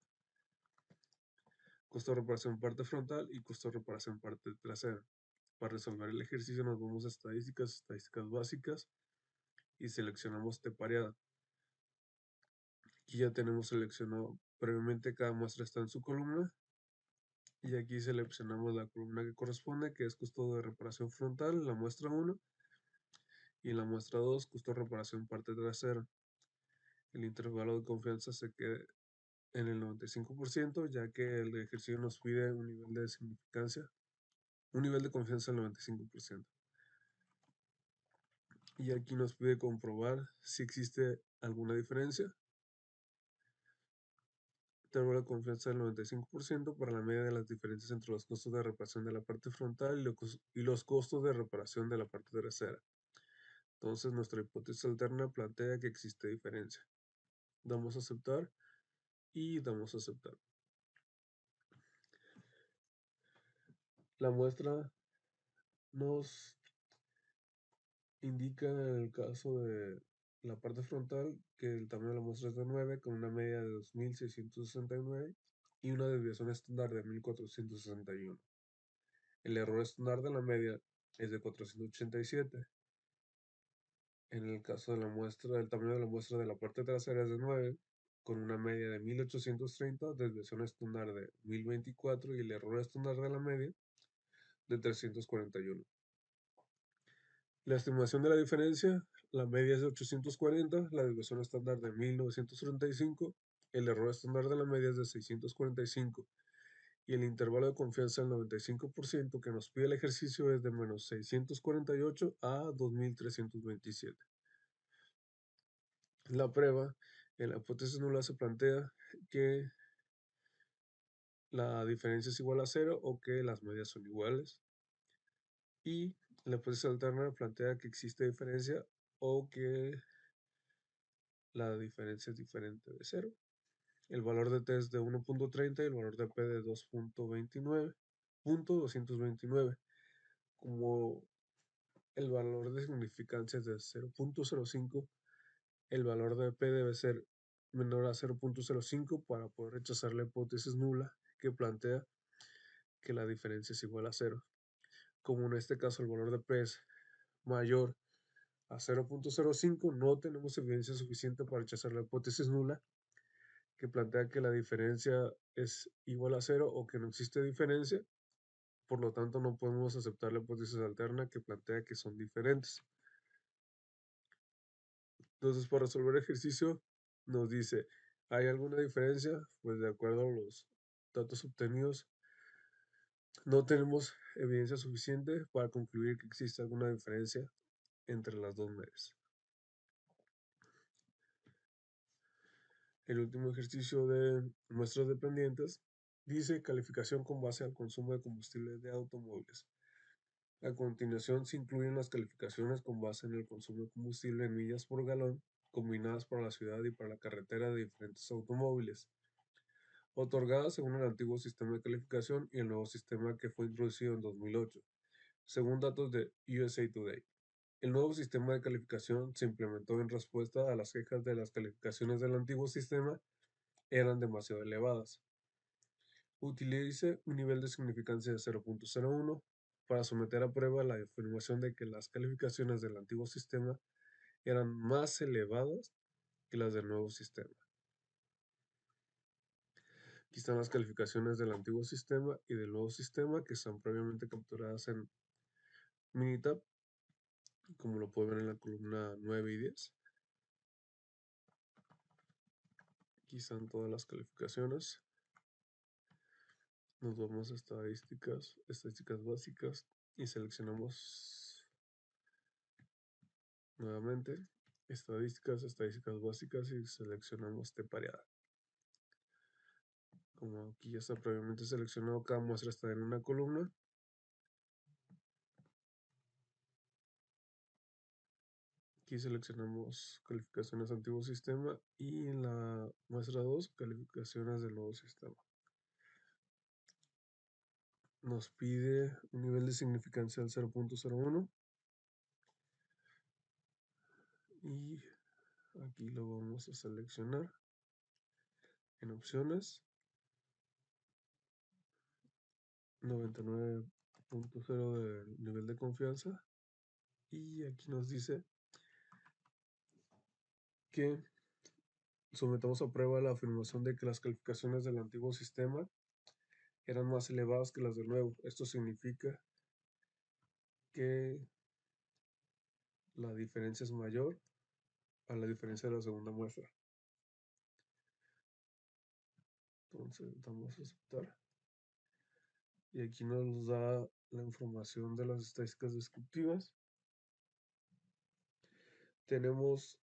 Costo de reparación parte frontal y costo de reparación parte trasera. Para resolver el ejercicio nos vamos a estadísticas básicas y seleccionamos T pareada. Aquí ya tenemos seleccionado previamente, cada muestra está en su columna y aquí seleccionamos la columna que corresponde, que es costo de reparación frontal, la muestra 1, y en la muestra 2, costo de reparación parte trasera. El intervalo de confianza se queda en el 95%, ya que el ejercicio nos pide un nivel de significancia, un nivel de confianza del 95%. Y aquí nos pide comprobar si existe alguna diferencia. Intervalo de confianza del 95% para la media de las diferencias entre los costos de reparación de la parte frontal y los costos de reparación de la parte trasera. Entonces, nuestra hipótesis alterna plantea que existe diferencia. Damos a aceptar y damos a aceptar. La muestra nos indica en el caso de la parte frontal que el tamaño de la muestra es de 9 con una media de 2669 y una desviación estándar de 1461. El error estándar de la media es de 487. En el caso de la muestra, el tamaño de la muestra de la parte trasera es de 9 con una media de 1830, desviación estándar de 1024 y el error estándar de la media de 341. La estimación de la diferencia, la media es de 840, la desviación estándar de 1935, el error estándar de la media es de 645 y el intervalo de confianza del 95% que nos pide el ejercicio es de menos 648 a 2327. La prueba, en la hipótesis nula se plantea que la diferencia es igual a cero o que las medias son iguales. Y la hipótesis alterna plantea que existe diferencia o que la diferencia es diferente de cero. El valor de T es de 1.30 y el valor de P de 2.229. Como el valor de significancia es de 0.05, el valor de P debe ser menor a 0.05 para poder rechazar la hipótesis nula que plantea que la diferencia es igual a cero. Como en este caso el valor de P es mayor a 0.05, no tenemos evidencia suficiente para rechazar la hipótesis nula que plantea que la diferencia es igual a cero o que no existe diferencia. Por lo tanto, no podemos aceptar la hipótesis alterna que plantea que son diferentes. Entonces, para resolver el ejercicio, nos dice, ¿hay alguna diferencia? Pues de acuerdo a los datos obtenidos, no tenemos evidencia suficiente para concluir que existe alguna diferencia entre las dos medias. El último ejercicio de muestras dependientes Dice calificación con base al consumo de combustible de automóviles. A continuación se incluyen las calificaciones con base en el consumo de combustible en millas por galón, combinadas para la ciudad y para la carretera de diferentes automóviles, otorgadas según el antiguo sistema de calificación y el nuevo sistema que fue introducido en 2008, según datos de USA Today. El nuevo sistema de calificación se implementó en respuesta a las quejas de las calificaciones del antiguo sistema eran demasiado elevadas. Utilice un nivel de significancia de 0.01 para someter a prueba la afirmación de que las calificaciones del antiguo sistema eran más elevadas que las del nuevo sistema. Aquí están las calificaciones del antiguo sistema y del nuevo sistema que están previamente capturadas en Minitab, como lo pueden ver en la columna 9 y 10. Aquí están todas las calificaciones. Nos vamos a estadísticas básicas y seleccionamos nuevamente estadísticas básicas y seleccionamos T pareada. Como aquí ya está previamente seleccionado, cada muestra está en una columna. Aquí seleccionamos calificaciones antiguo sistema y en la muestra 2 calificaciones del nuevo sistema. Nos pide un nivel de significancia del 0.01 y aquí lo vamos a seleccionar en opciones 99.0 de nivel de confianza y aquí nos dice que sometamos a prueba la afirmación de que las calificaciones del antiguo sistema eran más elevadas que las del nuevo. Esto significa que la diferencia es mayor a la diferencia de la segunda muestra. Entonces damos a aceptar. Y aquí nos da la información de las estadísticas descriptivas. Tenemos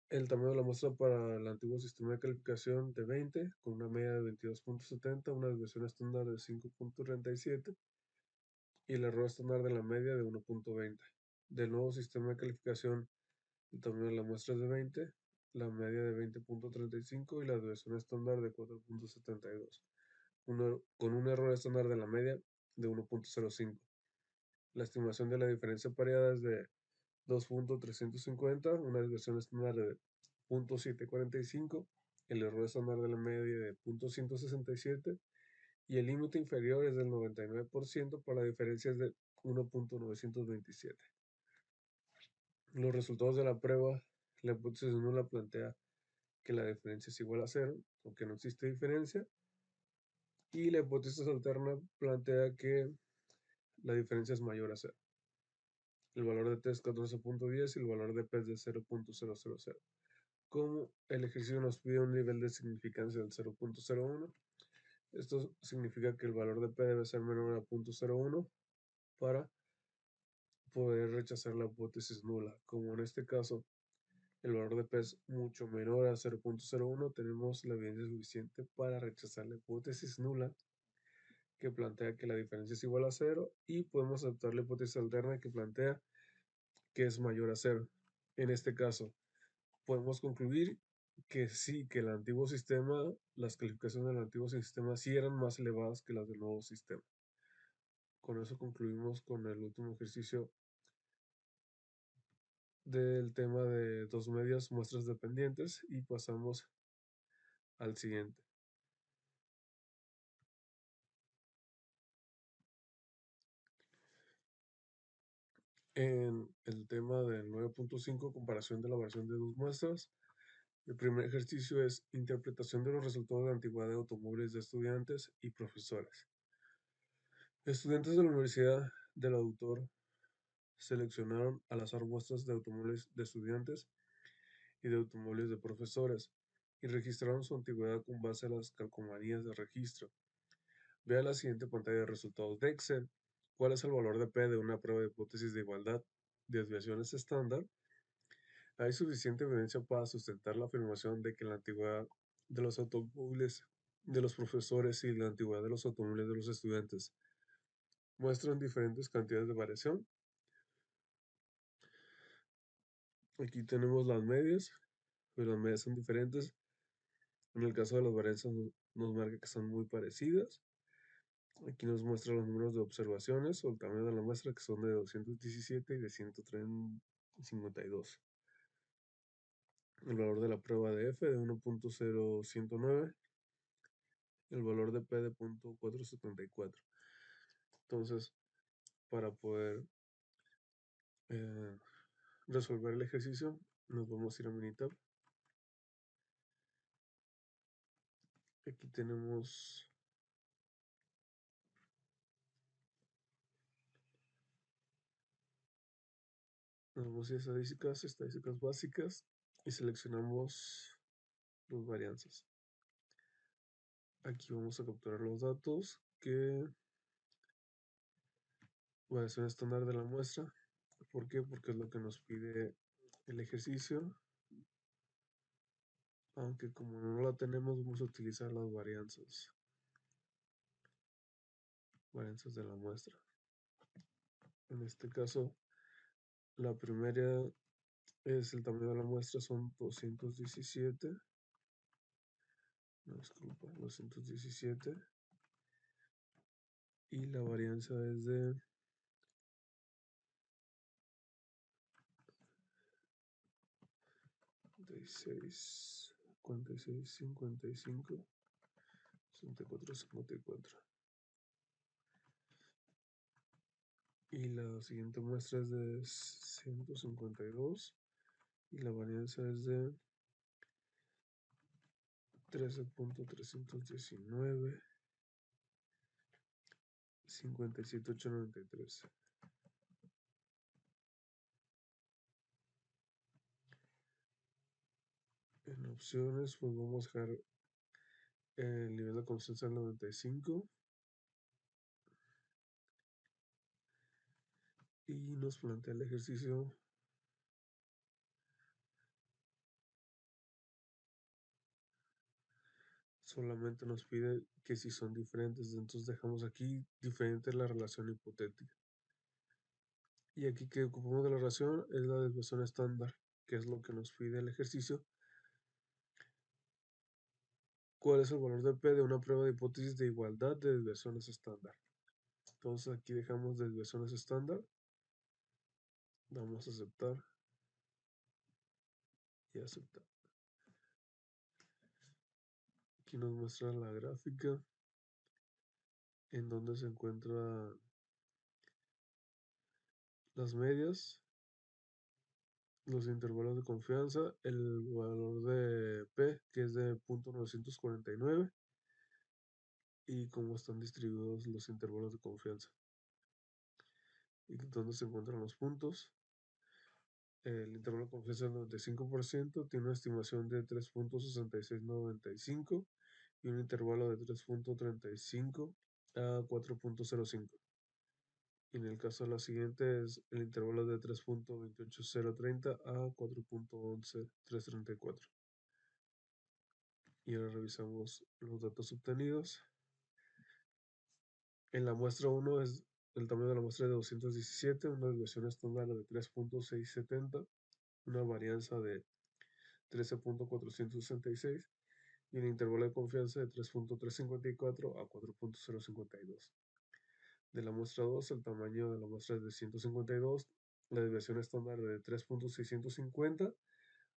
el tamaño de la muestra para el antiguo sistema de calificación de 20, con una media de 22.70, una desviación estándar de 5.37 y el error estándar de la media de 1.20. Del nuevo sistema de calificación, el tamaño de la muestra es de 20, la media de 20.35 y la desviación estándar de 4.72, con un error estándar de la media de 1.05. La estimación de la diferencia pareada es de 2.350, una desviación estándar de 0.745, el error estándar de la media de 0.167 y el límite inferior es del 99% para diferencias de 1.927. Los resultados de la prueba, la hipótesis nula plantea que la diferencia es igual a 0, aunque no existe diferencia, y la hipótesis alterna plantea que la diferencia es mayor a 0. El valor de t es 14.10 y el valor de p es de 0.000. Como el ejercicio nos pide un nivel de significancia del 0.01, esto significa que el valor de p debe ser menor a 0.01 para poder rechazar la hipótesis nula. Como en este caso el valor de p es mucho menor a 0.01, tenemos la evidencia suficiente para rechazar la hipótesis nula que plantea que la diferencia es igual a 0 y podemos aceptar la hipótesis alterna que plantea que es mayor a 0. En este caso, podemos concluir que sí, que el antiguo sistema, las calificaciones del antiguo sistema sí eran más elevadas que las del nuevo sistema. Con eso concluimos con el último ejercicio del tema de dos medias muestras dependientes y pasamos al siguiente. En el tema del 9.5, comparación de la variación de dos muestras, el primer ejercicio es interpretación de los resultados de antigüedad de automóviles de estudiantes y profesores. Estudiantes de la Universidad del Autor seleccionaron al azar muestras de automóviles de estudiantes y de automóviles de profesores y registraron su antigüedad con base a las calcomanías de registro. Vea la siguiente pantalla de resultados de Excel. ¿Cuál es el valor de P de una prueba de hipótesis de igualdad de desviaciones estándar? Hay suficiente evidencia para sustentar la afirmación de que la antigüedad de los automóviles de los profesores y la antigüedad de los automóviles de los estudiantes muestran diferentes cantidades de variación. Aquí tenemos las medias, pues las medias son diferentes. En el caso de las varianzas nos marca que son muy parecidas. Aquí nos muestra los números de observaciones o el tamaño de la muestra, que son de 217 y de 152. El valor de la prueba de F de 1.0109, el valor de P de 0.474. Entonces, para poder resolver el ejercicio, nos vamos a ir a Minitab. Aquí tenemos nos vamos a estadísticas básicas y seleccionamos las varianzas. Aquí vamos a capturar los datos que variación estándar de la muestra. ¿Por qué? Porque es lo que nos pide el ejercicio. Aunque como no la tenemos, vamos a utilizar las varianzas de la muestra. En este caso, la primera es el tamaño de la muestra, son 217. No, disculpa, 217. Y la varianza es de 56, 56, 55, 64, 54. Y la siguiente muestra es de 152 y la varianza es de 13.319, 57.893. En opciones, pues vamos a dejar el nivel de confianza al 95 y nos plantea el ejercicio. Solamente nos pide que si son diferentes, entonces dejamos aquí diferente la relación hipotética. Y aquí que ocupamos de la relación es la desviación estándar, que es lo que nos pide el ejercicio. ¿Cuál es el valor de P de una prueba de hipótesis de igualdad de desviaciones estándar? Entonces aquí dejamos desviaciones estándar. Vamos a aceptar y aceptar. Aquí nos muestra la gráfica en donde se encuentran las medias, los intervalos de confianza, el valor de P, que es de 0.949, y cómo están distribuidos los intervalos de confianza. Y dónde se encuentran los puntos. El intervalo de confianza del 95% tiene una estimación de 3.6695 y un intervalo de 3.35 a 4.05. Y en el caso de la siguiente es el intervalo de 3.28030 a 4.11334. Y ahora revisamos los datos obtenidos. En la muestra 1 es el tamaño de la muestra de 217, una desviación estándar de 3.670, una varianza de 13.466 y un intervalo de confianza de 3.354 a 4.052. De la muestra 2, el tamaño de la muestra es de 152, la desviación estándar de 3.650,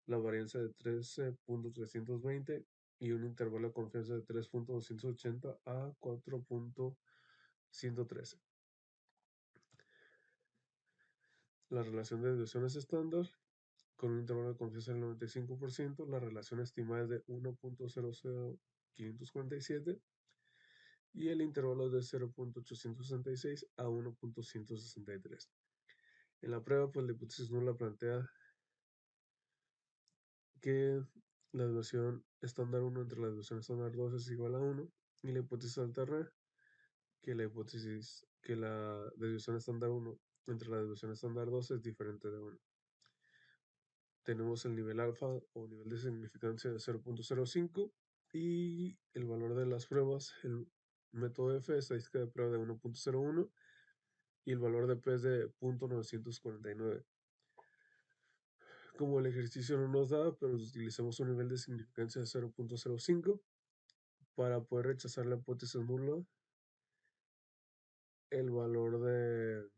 la varianza de 13.320 y un intervalo de confianza de 3.280 a 4.113. La relación de desviaciones estándar con un intervalo de confianza del 95%, la relación estimada es de 1.00547 y el intervalo es de 0.866 a 1.163. En la prueba, pues la hipótesis nula plantea que la desviación estándar 1 entre la desviación estándar 2 es igual a 1 y la hipótesis alterna que la desviación estándar 1 entre la desviación estándar 2 es diferente de 1. Tenemos el nivel alfa o nivel de significancia de 0.05 Y el valor de las pruebas, el método F, estadística de prueba de 1.01 y el valor de P es de 0.949. Como el ejercicio no nos da, pero utilizamos un nivel de significancia de 0.05 para poder rechazar la hipótesis nula, el valor de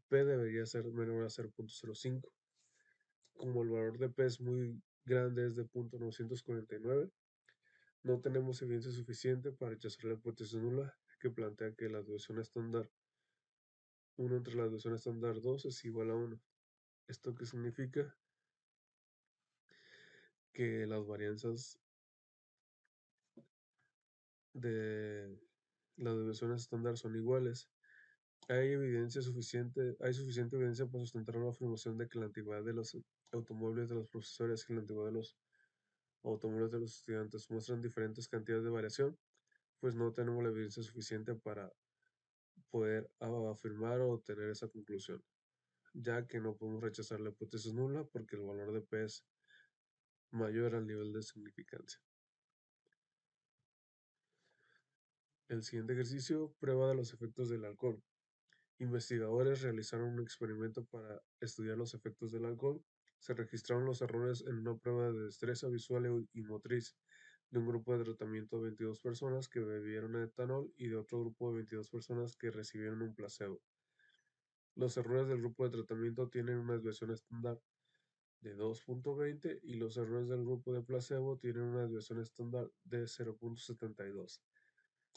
P debería ser menor a 0.05. Como el valor de P es muy grande, es de 0.949, no tenemos evidencia suficiente para rechazar la hipótesis nula que plantea que la desviación estándar 1 entre la desviación estándar 2 es igual a 1. ¿Esto qué significa? Que las varianzas de las desviaciones estándar son iguales. Hay suficiente evidencia para sustentar una afirmación de que la antigüedad de los automóviles de los profesores y la antigüedad de los automóviles de los estudiantes muestran diferentes cantidades de variación, pues no tenemos la evidencia suficiente para poder afirmar o obtener esa conclusión, ya que no podemos rechazar la hipótesis nula porque el valor de P es mayor al nivel de significancia. El siguiente ejercicio, prueba de los efectos del alcohol. Investigadores realizaron un experimento para estudiar los efectos del alcohol. Se registraron los errores en una prueba de destreza visual y motriz de un grupo de tratamiento de 22 personas que bebieron etanol y de otro grupo de 22 personas que recibieron un placebo. Los errores del grupo de tratamiento tienen una desviación estándar de 2.20 y los errores del grupo de placebo tienen una desviación estándar de 0.72.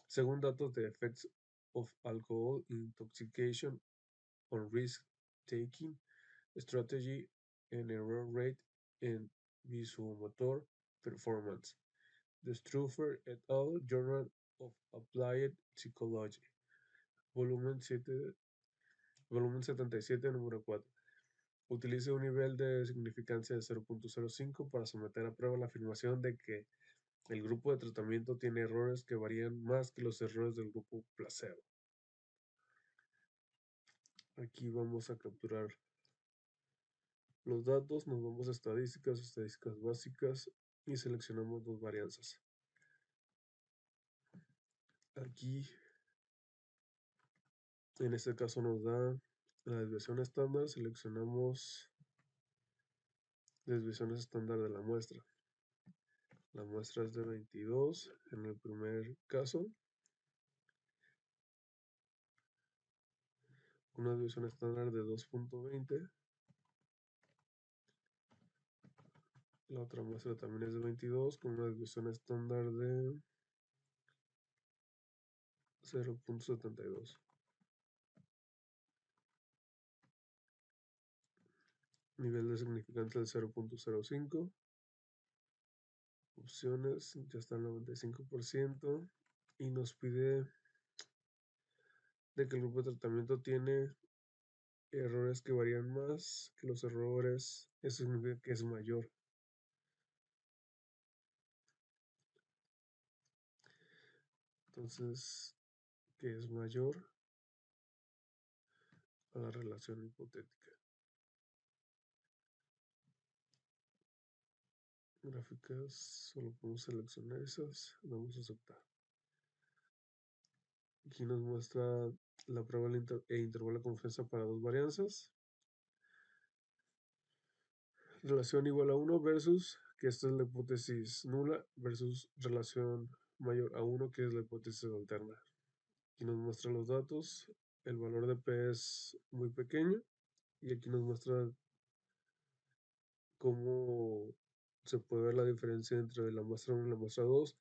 Según datos de Effects of Alcohol Intoxication on Risk-Taking Strategy and Error Rate in Visuomotor Performance, de Struffer et al. Journal of Applied Psychology, volumen 77, número 4. Utilice un nivel de significancia de 0.05 para someter a prueba la afirmación de que el grupo de tratamiento tiene errores que varían más que los errores del grupo placebo. Aquí vamos a capturar los datos, nos vamos a estadísticas básicas y seleccionamos dos varianzas. Aquí, en este caso nos da la desviación estándar, seleccionamos desviaciones estándar de la muestra. La muestra es de 22 en el primer caso. Una desviación estándar de 2.20. La otra muestra también es de 22 con una desviación estándar de 0.72. Nivel de significancia del 0.05. Opciones, ya está el 95%. Y nos pide de que el grupo de tratamiento tiene errores que varían más que los errores. Eso significa que es mayor. Entonces, que es mayor a la relación hipotética. Gráficas, solo podemos seleccionar esas. Vamos a aceptar. Aquí nos muestra la prueba e intervalo de confianza para dos varianzas. Relación igual a 1 versus, que esta es la hipótesis nula, versus relación mayor a 1, que es la hipótesis alterna. Aquí nos muestra los datos. El valor de P es muy pequeño. Y aquí nos muestra cómo se puede ver la diferencia entre la muestra 1 y la muestra 2,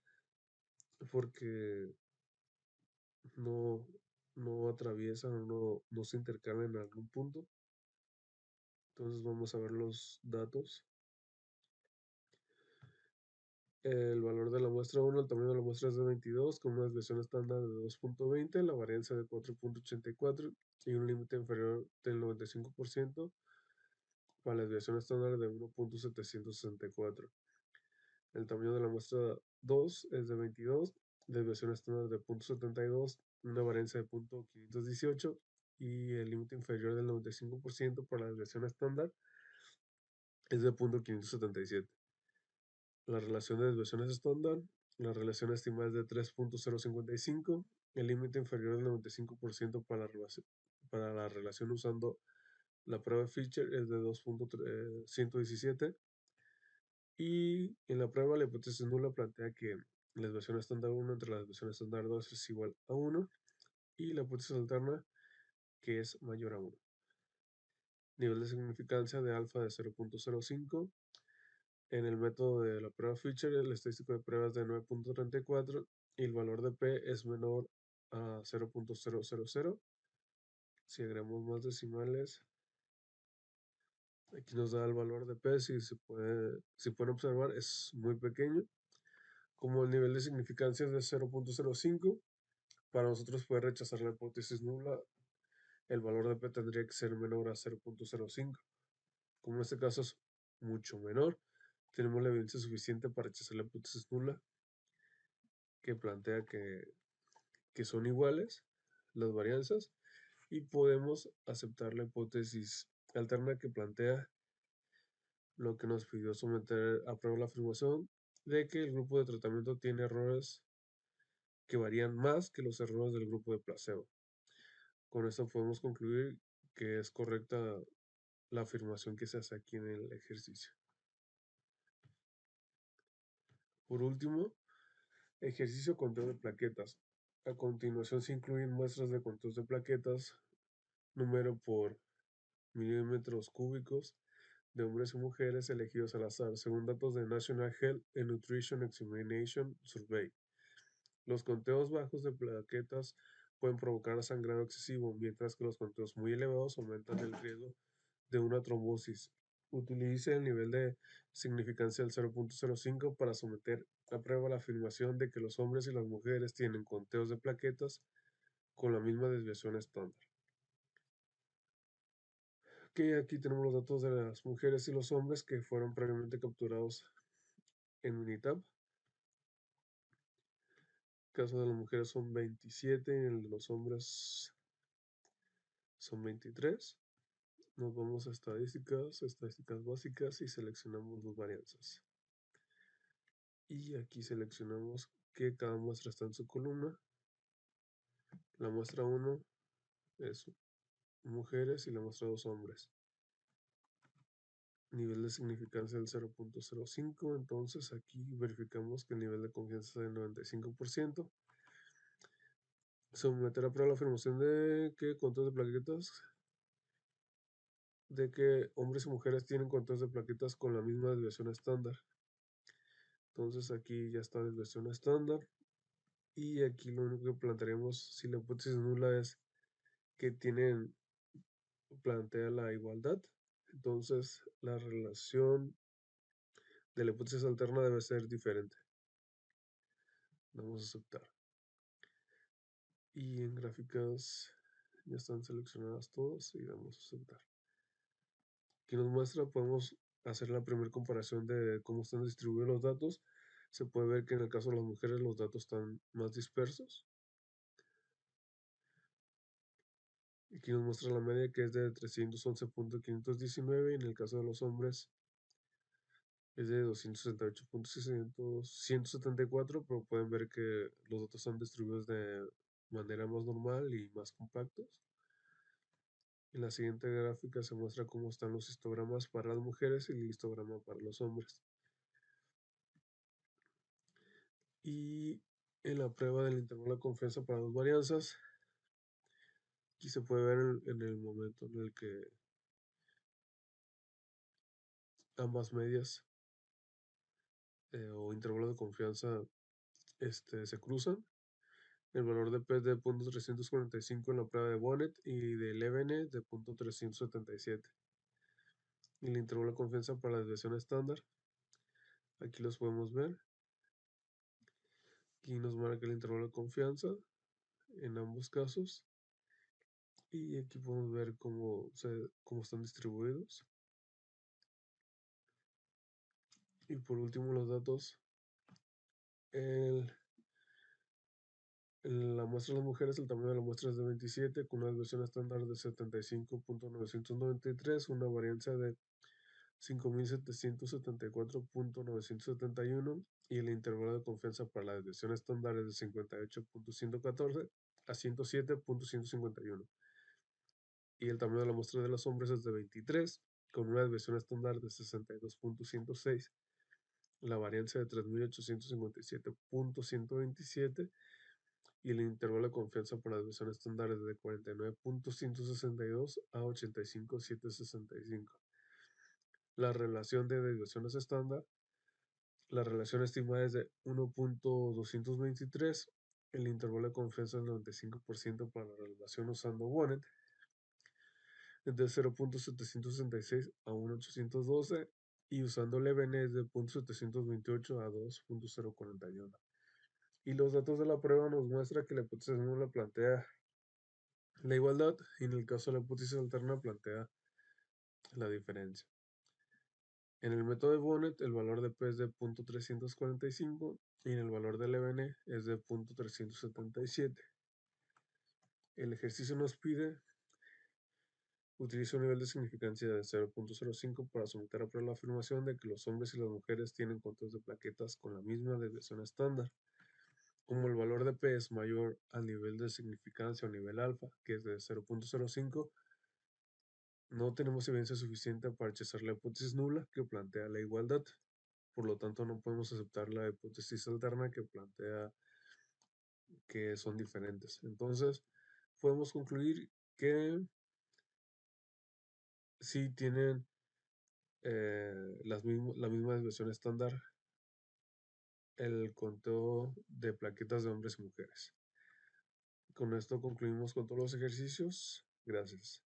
porque no, no atraviesan o no se intercambian en algún punto. Entonces vamos a ver los datos. El valor de la muestra 1, el tamaño de la muestra es de 22, con una desviación estándar de 2.20, la varianza de 4.84 y un límite inferior del 95% para la desviación estándar de 1.764. El tamaño de la muestra 2 es de 22, desviación estándar de 0.72, una varianza de 0.518 y el límite inferior del 95% para la desviación estándar es de 0.577. La relación de desviaciones estándar La relación estimada es de 3.055. El límite inferior del 95% para la relación usando la prueba de Fisher es de 2.117. Y en la prueba la hipótesis nula plantea que la desviación estándar 1 entre la desviación estándar 2 es igual a 1. Y la hipótesis alterna que es mayor a 1. Nivel de significancia de alfa de 0.05. En el método de la prueba Fisher, el estadístico de pruebas de 9.34 y el valor de P es menor a 0.000. Si agregamos más decimales, aquí nos da el valor de P, si pueden observar, es muy pequeño. Como el nivel de significancia es de 0.05, para nosotros poder rechazar la hipótesis nula, el valor de P tendría que ser menor a 0.05. Como en este caso es mucho menor, tenemos la evidencia suficiente para rechazar la hipótesis nula, que plantea que son iguales las varianzas, y podemos aceptar la hipótesis alterna que plantea lo que nos pidió someter a prueba la afirmación de que el grupo de tratamiento tiene errores que varían más que los errores del grupo de placebo. Con esto podemos concluir que es correcta la afirmación que se hace aquí en el ejercicio. Por último, ejercicio conteo de plaquetas. A continuación se incluyen muestras de conteos de plaquetas, número por milímetros cúbicos, de hombres y mujeres elegidos al azar, según datos de National Health and Nutrition Examination Survey. Los conteos bajos de plaquetas pueden provocar sangrado excesivo, mientras que los conteos muy elevados aumentan el riesgo de una trombosis. Utilice el nivel de significancia del 0.05 para someter a prueba la afirmación de que los hombres y las mujeres tienen conteos de plaquetas con la misma desviación estándar. Aquí tenemos los datos de las mujeres y los hombres que fueron previamente capturados en Minitab. El caso de las mujeres son 27 y el de los hombres son 23. Nos vamos a estadísticas básicas y seleccionamos dos varianzas. Y aquí seleccionamos que cada muestra está en su columna. La muestra 1 es mujeres y la muestra 2 hombres. Nivel de significancia del 0.05, entonces aquí verificamos que el nivel de confianza es del 95%. Someter a prueba la afirmación de que conteos de plaquetas, de que hombres y mujeres tienen conteos de plaquetas con la misma desviación estándar. Entonces aquí ya está desviación estándar. Y aquí lo único que plantearemos, si la hipótesis nula es que plantea la igualdad, entonces la relación de la hipótesis alterna debe ser diferente. Vamos a aceptar. Y en gráficas ya están seleccionadas todas y vamos a aceptar. Aquí nos muestra, podemos hacer la primera comparación de cómo están distribuidos los datos. Se puede ver que en el caso de las mujeres los datos están más dispersos. Aquí nos muestra la media que es de 311.519 y en el caso de los hombres es de 268.174, pero pueden ver que los datos están distribuidos de manera más normal y más compactos. En la siguiente gráfica se muestra cómo están los histogramas para las mujeres y el histograma para los hombres. Y en la prueba del intervalo de confianza para dos varianzas, aquí se puede ver en el momento en el que ambas medias o intervalo de confianza se cruzan. El valor de P es de 0.345 en la prueba de Bonnet y de Levene de 0.377. Y el intervalo de confianza para la desviación estándar, aquí los podemos ver. Aquí nos marca el intervalo de confianza en ambos casos. Y aquí podemos ver cómo están distribuidos. Y por último los datos. En la muestra de las mujeres el tamaño de la muestra es de 27 con una desviación estándar de 75.993, una varianza de 5.774.971 y el intervalo de confianza para la desviación estándar es de 58.114 a 107.151. Y el tamaño de la muestra de los hombres es de 23, con una desviación estándar de 62.106, la varianza de 3.857.127 y el intervalo de confianza para la desviación estándar es de 49.162 a 85.765. La relación de desviaciones estándar, la relación estimada es de 1.223, el intervalo de confianza es 95% para la relación usando Bonnet, de 0.766 a 1.812 y usando Leven es de 0.728 a 2.041. Y los datos de la prueba nos muestran que la hipótesis nula plantea la igualdad y en el caso de la hipótesis alterna plantea la diferencia. En el método de Bonnet el valor de P es de 0.345 y en el valor de Leven es de 0.377. El ejercicio nos pide utiliza un nivel de significancia de 0.05 para someter a prueba la afirmación de que los hombres y las mujeres tienen conteos de plaquetas con la misma desviación estándar. Como el valor de P es mayor al nivel de significancia o nivel alfa, que es de 0.05, no tenemos evidencia suficiente para rechazar la hipótesis nula que plantea la igualdad. Por lo tanto, no podemos aceptar la hipótesis alterna que plantea que son diferentes. Entonces, podemos concluir que sí tienen la misma desviación estándar el conteo de plaquetas de hombres y mujeres. Con esto concluimos con todos los ejercicios. Gracias.